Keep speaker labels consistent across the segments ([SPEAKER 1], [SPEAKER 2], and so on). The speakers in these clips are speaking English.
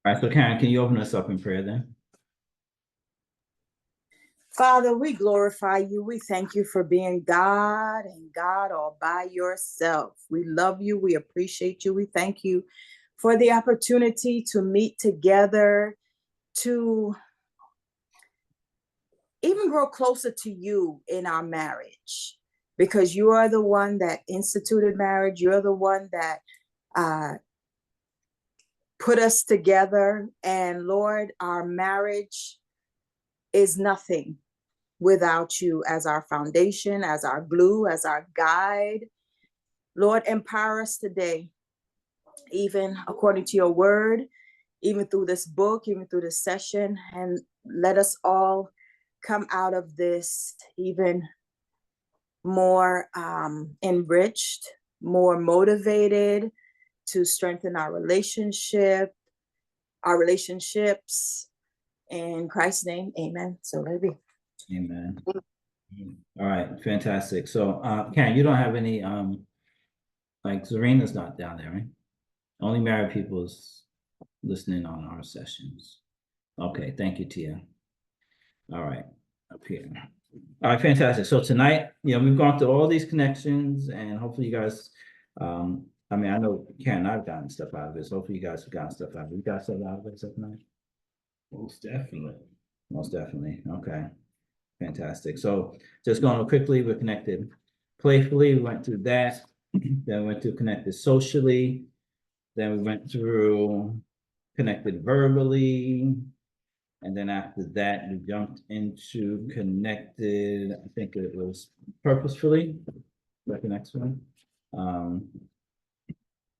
[SPEAKER 1] All right, so Karen, can you open us up in prayer then?
[SPEAKER 2] Father, we glorify you. We thank you for being God and God all by yourself. We love you. We appreciate you. We thank you for the opportunity to meet together, to even grow closer to you in our marriage, because you are the one that instituted marriage. You're the one that put us together. And Lord, our marriage is nothing without you as our foundation, as our glue, as our guide. Lord, empower us today, even according to your word, even through this book, even through this session, and let us all come out of this even more enriched, more motivated to strengthen our relationships. In Christ's name, amen. So let it be.
[SPEAKER 1] Amen. All right, fantastic. So, Karen, you don't have any, like Serena's not down there, right? Only married people's listening on our sessions. Okay, thank you, Tia. All right, up here. All right, fantastic. So tonight, we've gone through all these connections, and hopefully you guys, I mean, I know Karen and I've gotten stuff out of it, so hopefully you guys have gotten stuff out of it. You got stuff out of it tonight?
[SPEAKER 3] Most definitely.
[SPEAKER 1] Most definitely. Okay. Fantastic. So just going quickly, we're connected playfully. We went through that. Then we went through connected socially. Then we went through connected verbally. And then after that, we jumped into connected, I think it was purposefully. Like the next one.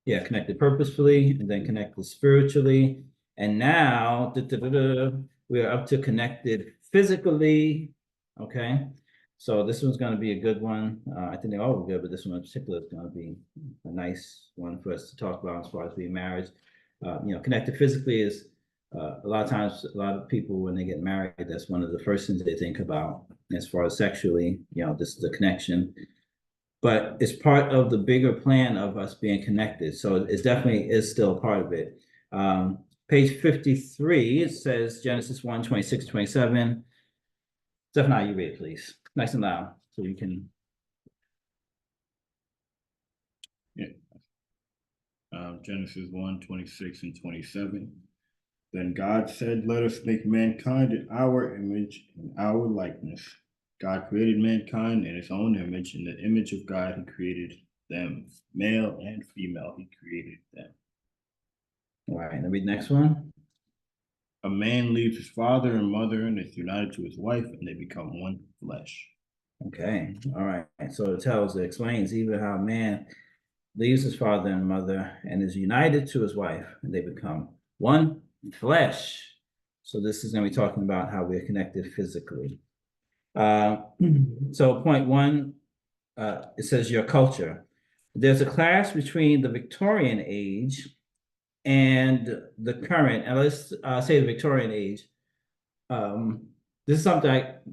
[SPEAKER 1] Yeah, connected purposefully, and then connected spiritually. And now we are up to connected physically. Okay, so this one's going to be a good one. I think they're all good, but this one in particular is going to be a nice one for us to talk about as far as being married. Connected physically is a lot of times, a lot of people when they get married, that's one of the first things they think about as far as sexually. This is a connection. But it's part of the bigger plan of us being connected. So it definitely is still part of it. Page 53, it says Genesis 1, 26, 27. Stephanie, you read it, please. Nice and loud, so you can.
[SPEAKER 3] Yeah. Genesis 1, 26 and 27. Then God said, let us make mankind in our image and our likeness. God created mankind in his own image. In the image of God, he created them. Male and female, he created them.
[SPEAKER 1] All right, let me read the next one.
[SPEAKER 3] A man leaves his father and mother and is united to his wife, and they become one flesh.
[SPEAKER 1] Okay, all right. So it explains even how a man leaves his father and mother and is united to his wife, and they become one flesh. So this is going to be talking about how we're connected physically. So point one, it says your culture. There's a clash between the Victorian age and the current, and let's say the Victorian age. This is something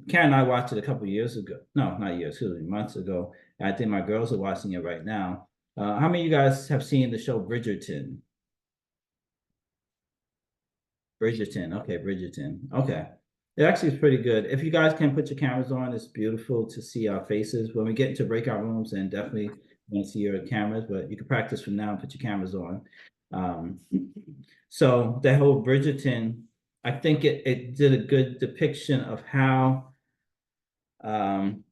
[SPEAKER 1] Karen and I watched it a couple of years ago. No, not years, excuse me, months ago. I think my girls are watching it right now. How many of you guys have seen the show Bridgerton? Bridgerton, okay, Bridgerton, okay. It actually is pretty good. If you guys can put your cameras on, it's beautiful to see our faces. When we get into breakout rooms, and definitely want to see your cameras, but you can practice from now and put your cameras on. So that whole Bridgerton, I think it did a good depiction of how, male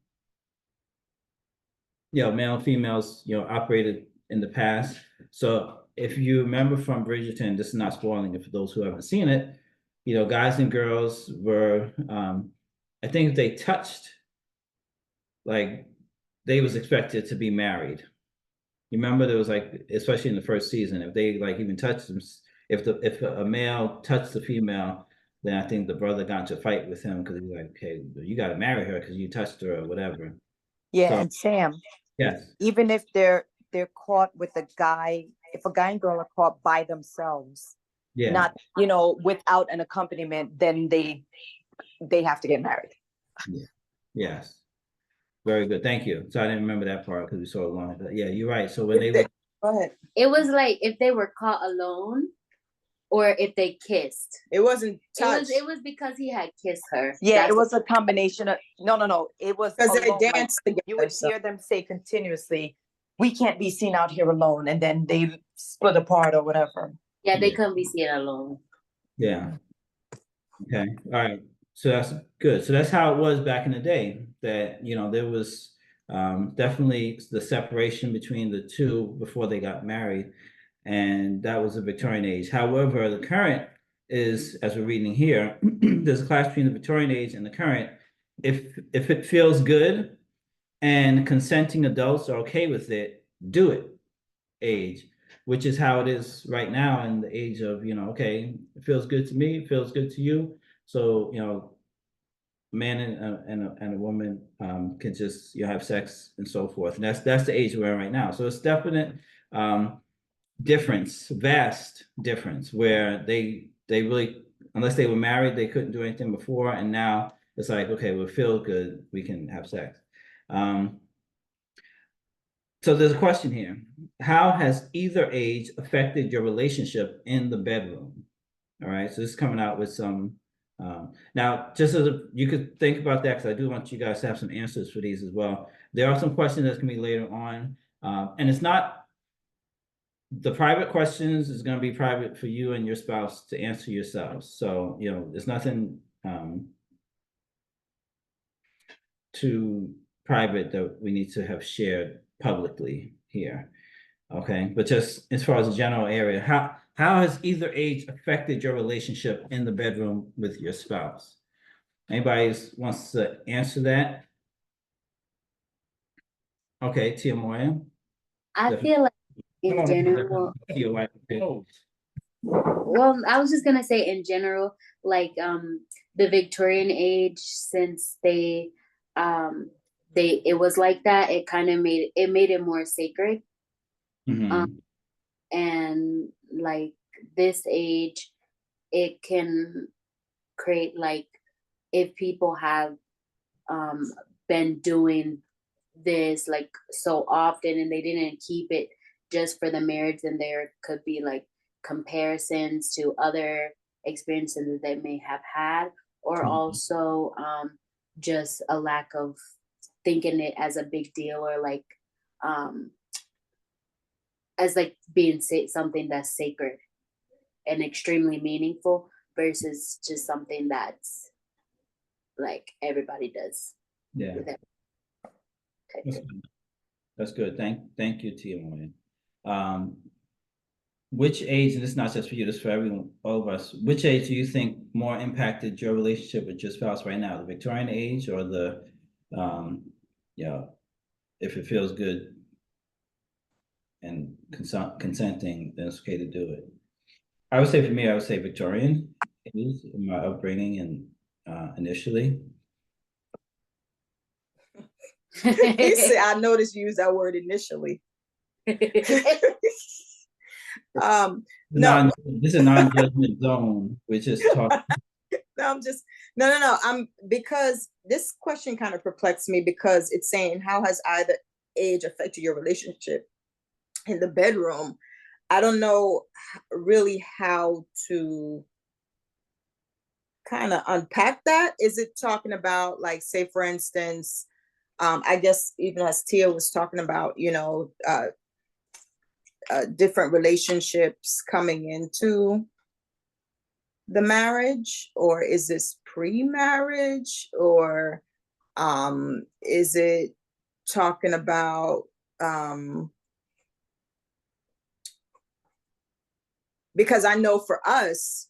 [SPEAKER 1] and females, operated in the past. So if you remember from Bridgerton, this is not spoiling it for those who haven't seen it, guys and girls were, I think if they touched, like they was expected to be married. You remember there was like, especially in the first season, if they like even touched them, if a male touched the female, then I think the brother got into a fight with him because he's like, okay, you got to marry her because you touched her or whatever.
[SPEAKER 2] Yeah,
[SPEAKER 1] So,
[SPEAKER 2] and Sam,
[SPEAKER 1] yes,
[SPEAKER 2] even if they're caught with a guy, if a guy and girl are caught by themselves,
[SPEAKER 1] yeah,
[SPEAKER 2] not without an accompaniment, then they have to get married.
[SPEAKER 1] yeah, yes, very good, thank you. So I didn't remember that part because we saw it long. But yeah, you're right. So when they were,
[SPEAKER 2] Go ahead.
[SPEAKER 4] It was like if they were caught alone or if they kissed.
[SPEAKER 2] It wasn't
[SPEAKER 4] It
[SPEAKER 2] touch.
[SPEAKER 4] was because he had kissed her.
[SPEAKER 5] Yeah,
[SPEAKER 4] That's
[SPEAKER 5] it was a combination of, no. It was
[SPEAKER 2] Because they
[SPEAKER 5] alone, like,
[SPEAKER 2] danced
[SPEAKER 5] you
[SPEAKER 2] together.
[SPEAKER 5] would
[SPEAKER 2] So
[SPEAKER 5] hear them say continuously, we can't be seen out here alone. And then they split apart or whatever.
[SPEAKER 4] yeah, they
[SPEAKER 1] Yeah.
[SPEAKER 4] couldn't be seen alone.
[SPEAKER 1] Yeah. Okay, all right. So that's good. So that's how it was back in the day, that, you know, there was definitely the separation between the two before they got married. And that was the Victorian age. However, the current is, as we're reading here, there's a clash between the Victorian age and the current. If it feels good and consenting adults are okay with it, do it age, which is how it is right now in the age of, you know, okay, it feels good to me, it feels good to you. So, you know, man and a woman can just, you know, have sex and so forth. And that's the age we're in right now. So it's definite difference, vast difference, where they really, unless they were married, they couldn't do anything before, and now it's like, okay, we feel good, we can have sex. So there's a question here. How has either age affected your relationship in the bedroom? All right, so this is coming out with some, now, just as you could think about that, because I do want you guys to have some answers for these as well. There are some questions that's gonna be later on, and it's not, the private questions is gonna be private for you and your spouse to answer yourselves. So, you know, there's nothing too private that we need to have shared publicly here. Okay, but just as far as the general area, how has either age affected your relationship in the bedroom with your spouse? Anybody wants to answer that? Okay, Tia Moya.
[SPEAKER 4] I feel like in general, well, I was just gonna say in general, like the Victorian age, since it was like that, it kind of made it more sacred.
[SPEAKER 1] Mhm.
[SPEAKER 4] And like this age, it can create, like, if people have been doing this like so often and they didn't keep it just for the marriage, then there could be like comparisons to other experiences that they may have had, or
[SPEAKER 1] Mhm.
[SPEAKER 4] also just a lack of thinking it as a big deal, or like as like being something that's sacred and extremely meaningful versus just something that's like everybody does.
[SPEAKER 1] Yeah.
[SPEAKER 4] with every type
[SPEAKER 1] That's
[SPEAKER 4] of-
[SPEAKER 1] good. That's good. Thank you, Tia Moya. Which age, and this is not just for you, this is for everyone, all of us, which age do you think more impacted your relationship with your spouse right now? The Victorian age or the, yeah, if it feels good and consenting, then it's okay to do it. I would say for me, I would say Victorian age in my upbringing and initially.
[SPEAKER 2] he said, I noticed you use that word initially. No,
[SPEAKER 1] This is a non-judgment zone, which is talk.
[SPEAKER 2] no, I'm just no. I'm because this question kind of perplexed me because it's saying how has either age affected your relationship in the bedroom. I don't know really how to kind of unpack that. Is it talking about, like, say for instance, I guess even as Tia was talking about, you know, different relationships coming into the marriage, or is this pre-marriage, or is it talking about because I know for us,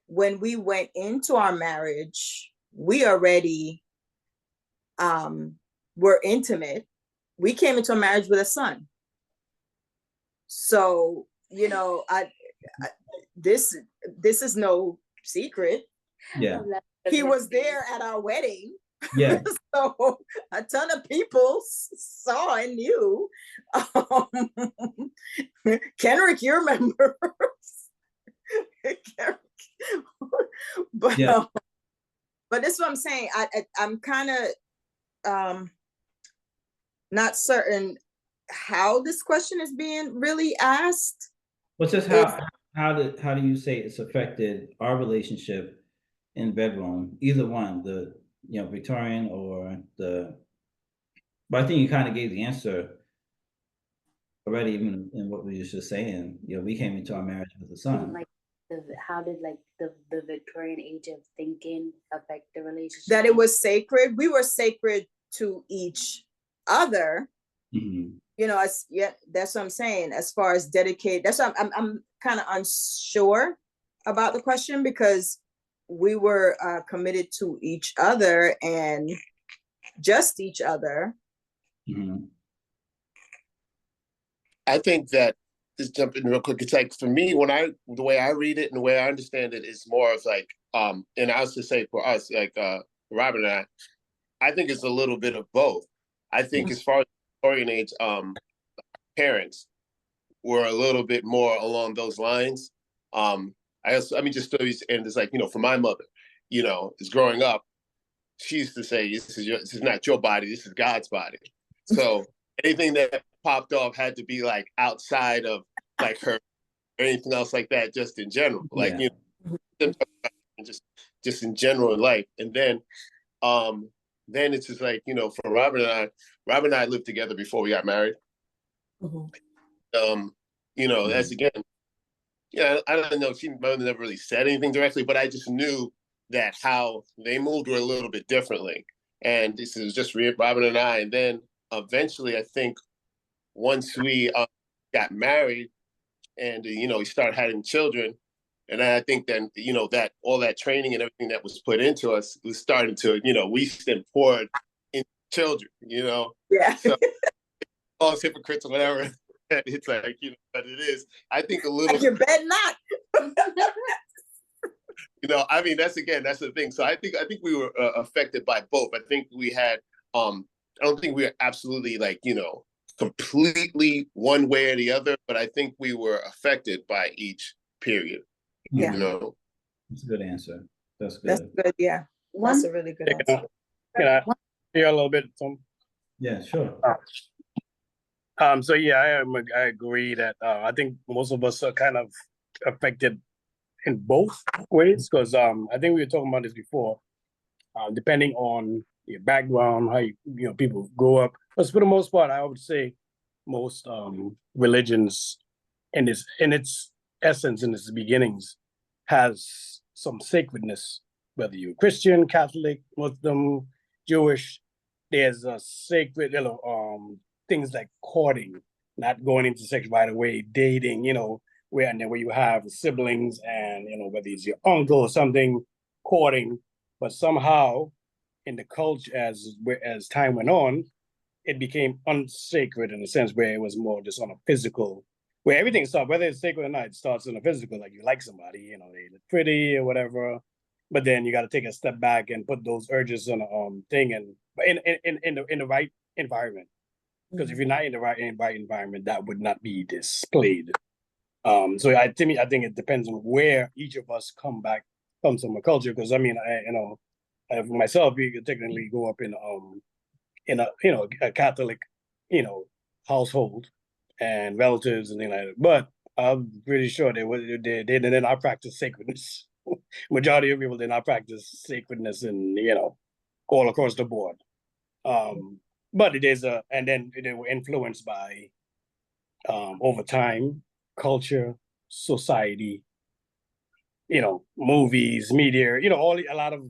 [SPEAKER 2] when we went into our marriage, we already were intimate. We came into a marriage with a son. So, you know, this is no secret.
[SPEAKER 1] Yeah.
[SPEAKER 2] He was there at our wedding.
[SPEAKER 1] Yeah.
[SPEAKER 2] So a ton of people saw and knew. Kenrick, you remember. But
[SPEAKER 1] Yeah.
[SPEAKER 2] But this is what I'm saying. I'm kind of not certain how this question is being really asked.
[SPEAKER 1] Well, just how do you say it's affected our relationship in bedroom? Either one, the Victorian or the. But I think you kind of gave the answer already, even in what we were just saying. We came into our marriage with a son.
[SPEAKER 4] Like how did like the Victorian age of thinking affect the relationship?
[SPEAKER 2] That it was sacred. We were sacred to each other.
[SPEAKER 1] Mhm.
[SPEAKER 2] That's what I'm saying. As far as dedicate, that's what I'm kind of unsure about the question, because we were committed to each other and just each other.
[SPEAKER 1] Mhm.
[SPEAKER 6] I think that, just jump in real quick, it's like for me, the way I read it and the way I understand it is more of like, and I was to say for us, like Robin and I think it's a little bit of both. I think as far as Victorian age, parents were a little bit more along those lines. Just stories, and it's like, for my mother, is growing up, she used to say, this is not your body, this is God's body. So anything that popped off had to be like outside of like her or anything else like that, just in general. Like, just in general in life. And then it's just like, for Robin and I lived together before we got married. That's again, I don't know, she never really said anything directly, but I just knew that how they moved were a little bit differently. And this is just Robin and I. And then eventually, I think once we got married and, we started having children, and I think then, that all that training and everything that was put into us was starting to, we then poured into children,
[SPEAKER 2] Yeah.
[SPEAKER 6] So all hypocrites or whatever. It's like, but it is, I think a little.
[SPEAKER 2] You bet not.
[SPEAKER 6] That's the thing. So I think we were affected by both. I think we had, I don't think we were absolutely like, completely one way or the other, but I think we were affected by each period.
[SPEAKER 2] Yeah.
[SPEAKER 1] That's a good answer. That's good.
[SPEAKER 2] That's good. Yeah. That's a really good answer.
[SPEAKER 7] Can I hear a little bit, Tom?
[SPEAKER 1] Yeah, sure.
[SPEAKER 7] So yeah, I agree that I think most of us are kind of affected in both ways, because I think we were talking about this before. Depending on your background, how people grow up. But for the most part, I would say most religions, in its essence, in its beginnings, has some sacredness. Whether you're Christian, Catholic, Muslim, Jewish, there's a sacred, things like courting, not going into sex right away, dating, where you have siblings and, whether it's your uncle or something, courting, but somehow in the culture, as time went on, it became unsacred in a sense where it was more just on a physical, where everything starts, whether it's sacred or not, it starts on a physical, like you like somebody, they look pretty or whatever, but then you got to take a step back and put those urges on a thing, and in the right environment. Because if you're not in the right environment, that would not be displayed. So I think it depends on where each of us comes from a culture. Because for myself, you could technically go up in a Catholic, household and relatives and things like that. But I'm pretty sure they did not practice sacredness. Majority of people did not practice sacredness, and all across the board. But it is and then they were influenced by over time, culture, society, movies, media, a lot of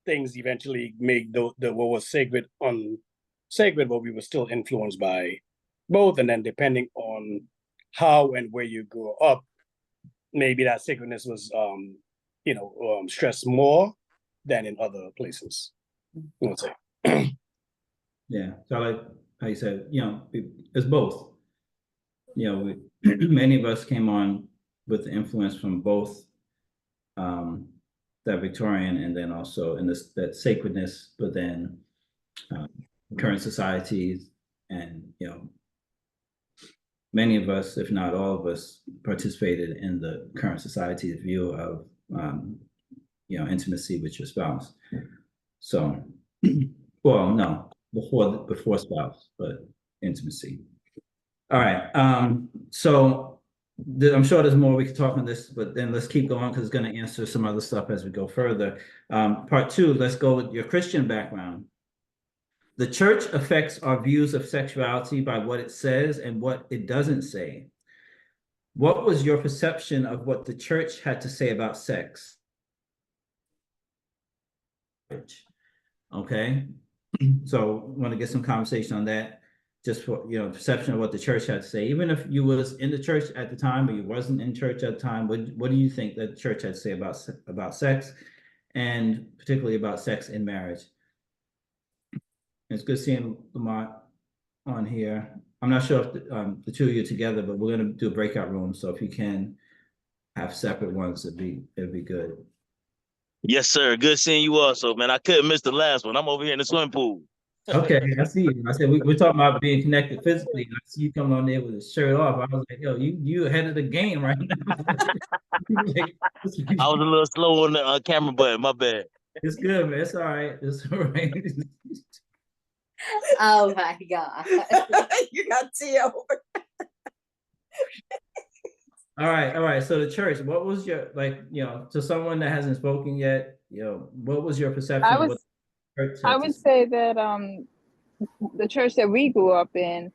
[SPEAKER 7] things eventually make the what was sacred unsacred, but we were still influenced by both. And then depending on how and where you grew up, maybe that sacredness was stressed more than in other places. I would say.
[SPEAKER 1] Yeah. So like how you said, it's both. Many of us came on with the influence from both that Victorian, and then also in that sacredness, but then current societies, and many of us, if not all of us, participated in the current society's view of intimacy with your spouse. So, well, no, before spouse, but intimacy. All right. So I'm sure there's more we could talk on this, but then let's keep going because it's going to answer some other stuff as we go further. Part two, let's go with your Christian background. The church affects our views of sexuality by what it says and what it doesn't say. What was your perception of what the church had to say about sex? Okay, so want to get some conversation on that, just for, you know, perception of what the church had to say. Even if you was in the church at the time or you wasn't in church at the time, what do you think that the church had to say about sex, and particularly about sex in marriage? It's good seeing Lamont on here. I'm not sure if the two of you are together, but we're gonna do a breakout room. So if you can have separate ones, it'd be good.
[SPEAKER 8] Yes, sir. Good seeing you also, man. I couldn't miss the last one. I'm over here in the swimming pool.
[SPEAKER 1] Okay, I see you. I said we're talking about being connected physically. I see you coming on there with a shirt off. I was like, yo, you ahead of the game right now. Like,
[SPEAKER 8] I was a little slow on the camera button. My bad.
[SPEAKER 1] it's good, man. It's all right. It's all right.
[SPEAKER 4] Oh my God.
[SPEAKER 2] You got Tia over.
[SPEAKER 1] All right, all right. So the church, what was your, like, you know, to someone that hasn't spoken yet, you know, what was your perception
[SPEAKER 9] I
[SPEAKER 1] of what
[SPEAKER 9] was
[SPEAKER 1] the church
[SPEAKER 9] I
[SPEAKER 1] had to
[SPEAKER 9] would
[SPEAKER 1] say?
[SPEAKER 9] say that the church that we grew up in,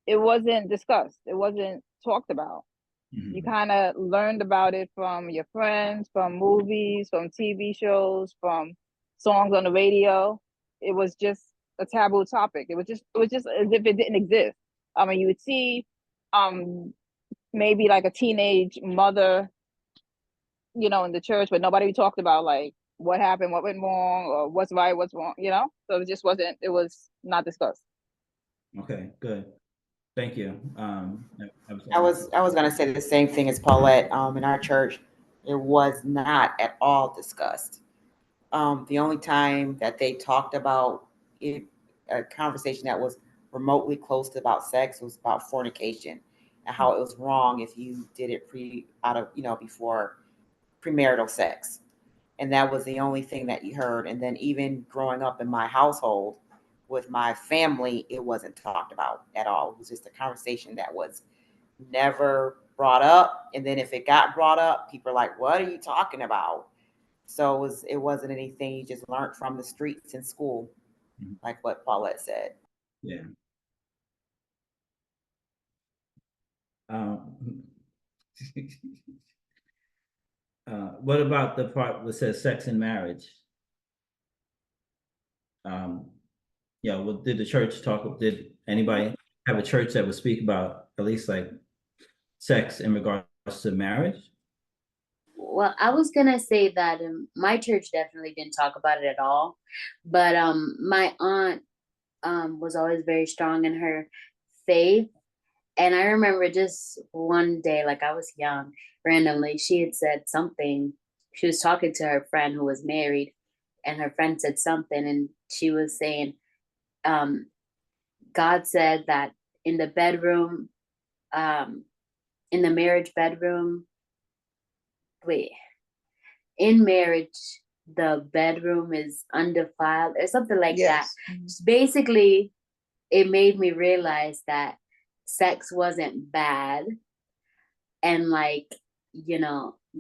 [SPEAKER 9] it wasn't discussed. It wasn't talked about. You
[SPEAKER 1] Mhm.
[SPEAKER 9] kind of learned about it from your friends, from movies, from TV shows, from songs on the radio. It was just a taboo topic. It was just as if it didn't exist. I mean, you would see um maybe like a teenage mother, in the church, but nobody talked about like what happened, what went wrong, or what's right, what's wrong. So it just wasn't. It was not discussed.
[SPEAKER 1] Okay, good. Thank you.
[SPEAKER 5] I was gonna say the same thing as Paulette. In our church, it was not at all discussed. The only time that they talked about it, a conversation that was remotely close to about sex, was about fornication and how it was wrong if you did it before premarital sex. And that was the only thing that you heard. And then even growing up in my household with my family, it wasn't talked about at all. It was just a conversation that was never brought up. And then if it got brought up, people are like, "What are you talking about?" So it wasn't anything you just learned from the streets in school,
[SPEAKER 1] Mhm.
[SPEAKER 5] like what Paulette said.
[SPEAKER 1] Yeah. Um, what about the part that says sex and marriage? Yeah, well, did the church talk, did anybody have a church that would speak about at least like sex in regards to marriage?
[SPEAKER 4] Well, I was gonna say that my church definitely didn't talk about it at all, but my aunt was always very strong in her faith. And I remember just one day, like I was young, randomly, she had said something. She was talking to her friend who was married, and her friend said something, and she was saying, um, God said that in the bedroom, um, in the marriage bedroom, wait, in marriage, the bedroom is undefiled, or something like that. Basically, it made me realize that sex wasn't bad, and like,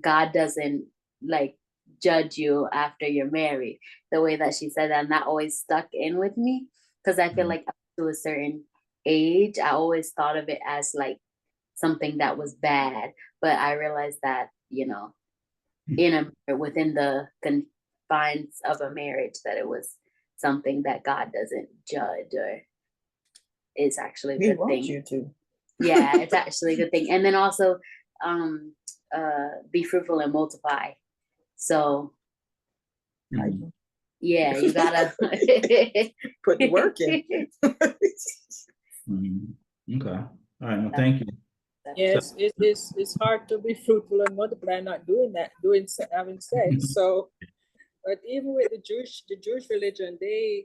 [SPEAKER 4] God doesn't like judge you after you're married. The way that she said that, and that always stuck in with me, because I feel
[SPEAKER 1] Mhm.
[SPEAKER 4] like up to a certain age, I always thought of it as like something that was bad, but I realized that, within the confines of a marriage, that it was something that God doesn't judge, or is actually a
[SPEAKER 5] He
[SPEAKER 4] good
[SPEAKER 5] wants
[SPEAKER 4] thing.
[SPEAKER 5] you to.
[SPEAKER 4] Yeah, it's actually a good thing. And then also, um be fruitful and multiply. So
[SPEAKER 1] Mhm.
[SPEAKER 4] yeah, you gotta
[SPEAKER 2] Put the work in.
[SPEAKER 1] Mhm. Okay. All right. Well, thank you.
[SPEAKER 10] Yes, it's hard to be fruitful and multiply not doing that, having sex. So, but even with the Jewish religion,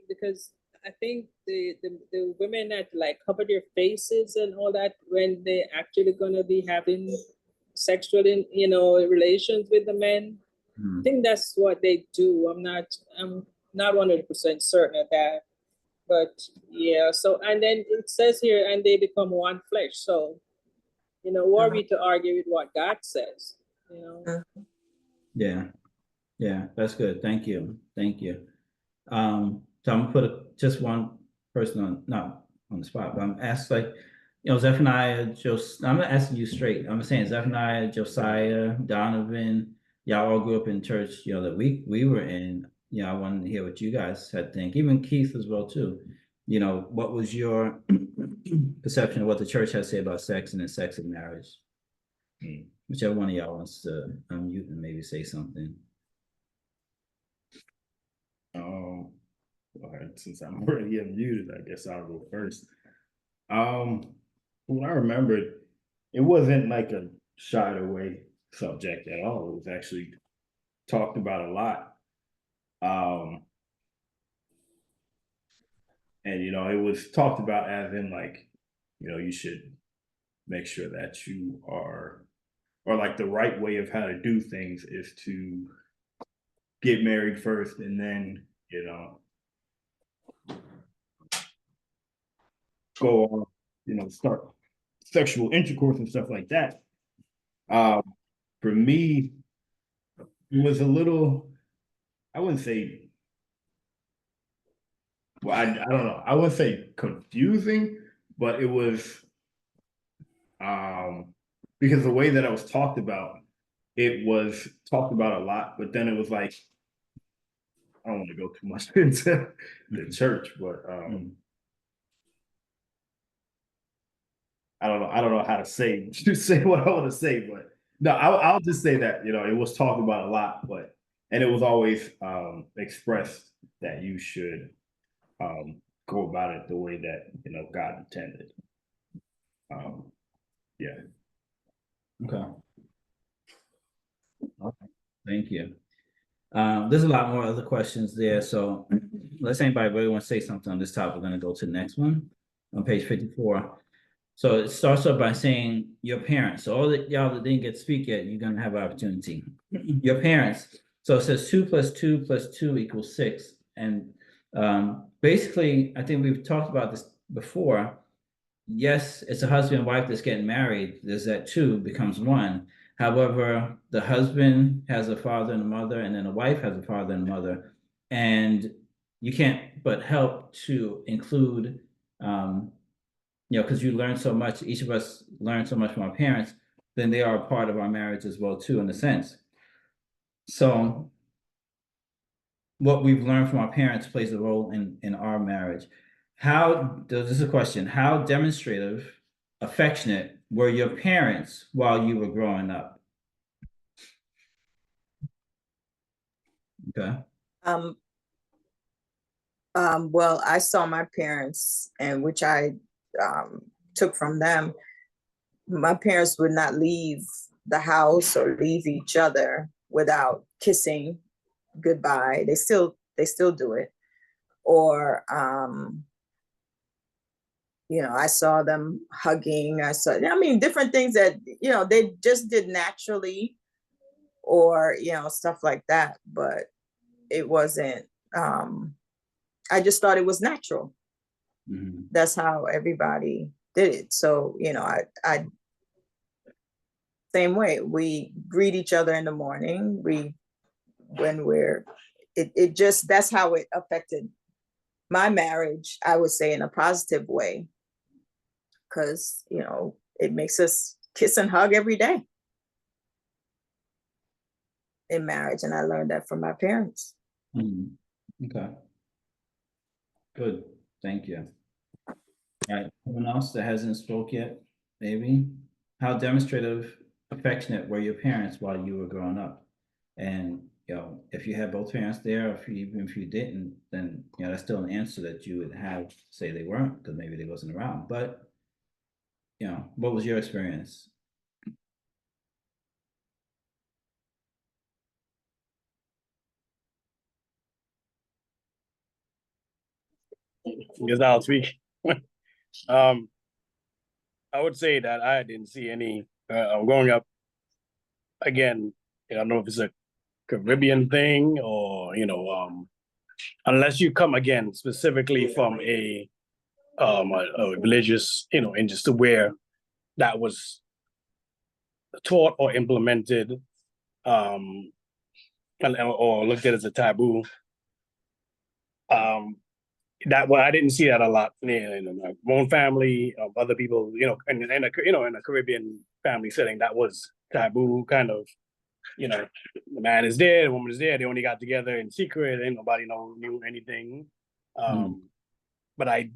[SPEAKER 10] because I think the women had to like cover their faces and all that when they actually gonna be having sexual relations with the men. I
[SPEAKER 1] Mhm.
[SPEAKER 10] think that's what they do. I'm not 100% certain of that. But yeah, so and then it says here, and they become one flesh. So You know, who are we to argue with what God says? You know.
[SPEAKER 1] Yeah, that's good. Thank you. So I'm gonna put just one person on, not on the spot, but I'm asked like, Zephaniah, I'm not asking you straight. I'm saying Zephaniah, Josiah, Donovan, y'all all grew up in church, that we were in. I wanted to hear what you guys had think. Even Keith as well too. What was your perception of what the church has to say about sex and then sex and marriage? Whichever one of y'all wants to unmute and maybe say something.
[SPEAKER 3] All right, since I'm already unmuted, I guess I'll go first. When I remembered, it wasn't like a shied away subject at all. It was actually talked about a lot. And it was talked about as in like, you should make sure that you are, or like the right way of how to do things is to get married first and then, go on, start sexual intercourse and stuff like that. For me, it was a little, I wouldn't say, well, I don't know, I wouldn't say confusing, but it was, because the way that it was talked about, it was talked about a lot, but then it was like, I don't want to go too much into the church, but I don't know how to say what I want to say, but no, I'll just say that it was talked about a lot, and it was always expressed that you should go about it the way that God intended. Yeah.
[SPEAKER 1] Okay. Thank you. There's a lot more other questions there, so unless anybody really want to say something on this topic, we're going to go to the next one on page 54. So it starts off by saying your parents. So all that y'all that didn't get to speak yet, you're going to have an opportunity. Your parents. So it says 2 + 2 + 2 = 6. And basically, I think we've talked about this before. Yes, it's a husband and wife that's getting married. There's that 2 becomes 1. However, the husband has a father and a mother, and then the wife has a father and a mother. And you can't but help to include, because you learn so much, each of us learn so much from our parents, then they are a part of our marriage as well, too, in a sense. So what we've learned from our parents plays a role in our marriage. This is a question, how demonstrative, affectionate were your parents while you were growing up? Okay.
[SPEAKER 2] Well, I saw my parents, and which I took from them. My parents would not leave the house or leave each other without kissing goodbye. They still do it. Or I saw them hugging. Different things that they just did naturally, or stuff like that. But it wasn't. I just thought it was natural. Mm-hmm. That's how everybody did it. So I same way. We greet each other in the morning. It just, that's how it affected my marriage, I would say, in a positive way, because it makes us kiss and hug every day in marriage, and I learned that from my parents.
[SPEAKER 1] Okay, good, thank you. All right, anyone else that hasn't spoke yet? Maybe. How demonstrative, affectionate were your parents while you were growing up? And if you had both parents there, even if you didn't, then that's still an answer that you would have to say they weren't, because maybe they wasn't around. But what was your experience?
[SPEAKER 7] Because I'll speak. I would say that I didn't see any growing up. Again, I don't know if it's a Caribbean thing or unless you come again specifically from a religious, and just to where that was taught or implemented, or looked at as a taboo. I didn't see that a lot in my own family, other people, in a Caribbean family setting, that was taboo, kind of, the man is there, the woman is there, they only got together in secret, ain't nobody knew anything. But I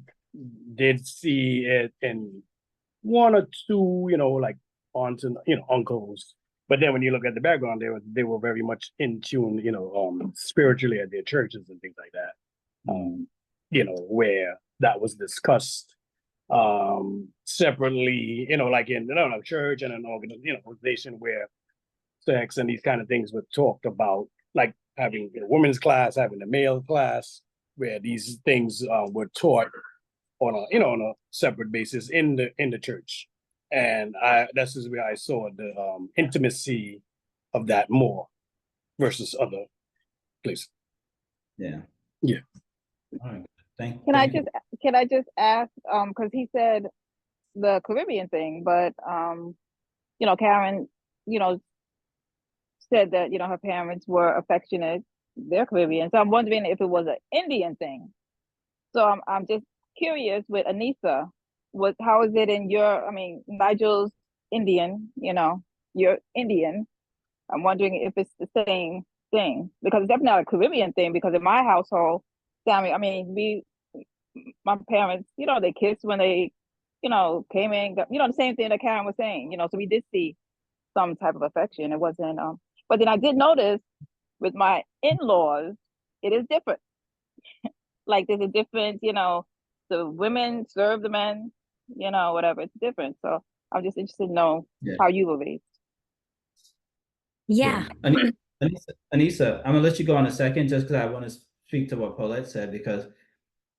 [SPEAKER 7] did see it in one or two, like aunts and uncles. But then when you look at the background, they were very much in tune, spiritually at their churches and things like that. Where that was discussed separately, like in church and an organization where sex and these kind of things were talked about, like having a women's class, having a male class, where these things were taught on a separate basis in the church. And this is where I saw the intimacy of that more versus other places.
[SPEAKER 1] Yeah.
[SPEAKER 7] Yeah.
[SPEAKER 1] All right.
[SPEAKER 9] Can I just ask, because he said the Caribbean thing, but Karen, said that her parents were affectionate, they're Caribbean. So I'm wondering if it was an Indian thing. So I'm just curious with Anissa, how is it in Nigel's Indian, you're Indian. I'm wondering if it's the same thing, because it's definitely not a Caribbean thing, because in my household, Sammy, my parents, they kissed when they, came in, the same thing that Karen was saying, so we did see some type of affection. It wasn't, but then I did notice with my in-laws, it is different. Like there's a difference, the women serve the men, whatever, it's different. So I'm just interested to know how you were raised.
[SPEAKER 11] Yeah.
[SPEAKER 1] Anissa, I'm gonna let you go in a second, just because I want to speak to what Paulette said, because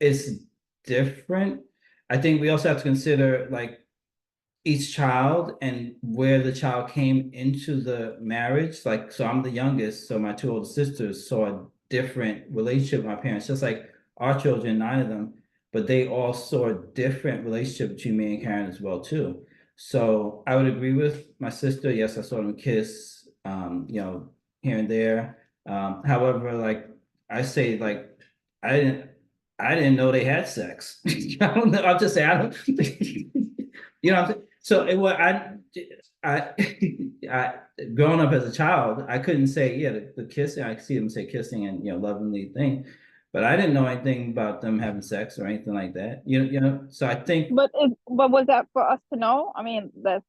[SPEAKER 1] it's different. I think we also have to consider like each child and where the child came into the marriage. Like, so I'm the youngest, so my two older sisters saw a different relationship with my parents, just like our children, 9 of them, but they all saw a different relationship between me and Karen as well too. So I would agree with my sister. Yes, I saw them kiss, here and there. However, like I say, like I didn't know they had sex. I don't know. I'll just say I don't. What I'm saying? So it was I growing up as a child, I couldn't say the kissing. I could see them say kissing and lovingly thing, but I didn't know anything about them having sex or anything like that. So I think.
[SPEAKER 9] But was that for us to know? I mean, that's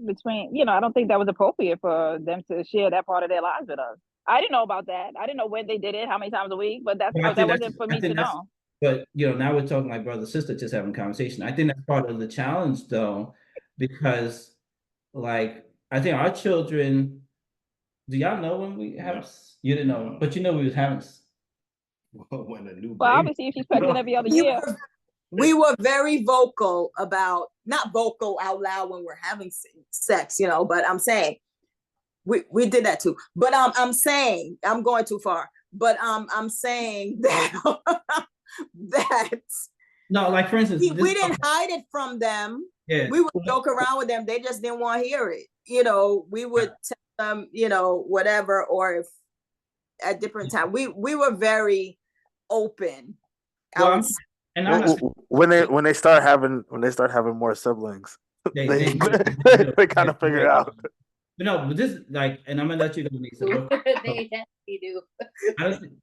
[SPEAKER 9] between I don't think that was appropriate for them to share that part of their lives with us. I didn't know about that. I didn't know when they did it, how many times a week, but that wasn't for me to know.
[SPEAKER 1] But now we're talking like brother sister, just having a conversation. I think that's part of the challenge though, because like I think our children, do y'all know when we have? You didn't know, but we was having.
[SPEAKER 3] When a new
[SPEAKER 9] well, obviously, if she's pregnant every other year.
[SPEAKER 2] We were very vocal about, not vocal out loud when we're having sex, but I'm saying we did that too. But I'm saying, I'm going too far, but I'm saying that that
[SPEAKER 1] no, like for instance,
[SPEAKER 2] we didn't hide it from them.
[SPEAKER 1] Yeah.
[SPEAKER 2] We would joke around with them. They just didn't want to hear it. We would tell them, whatever, or if at different time. We were very open.
[SPEAKER 1] Well,
[SPEAKER 12] when they start having more siblings, they kind of figure it out.
[SPEAKER 1] But no, but this and I'm gonna let you go, Lisa.
[SPEAKER 4] They definitely do.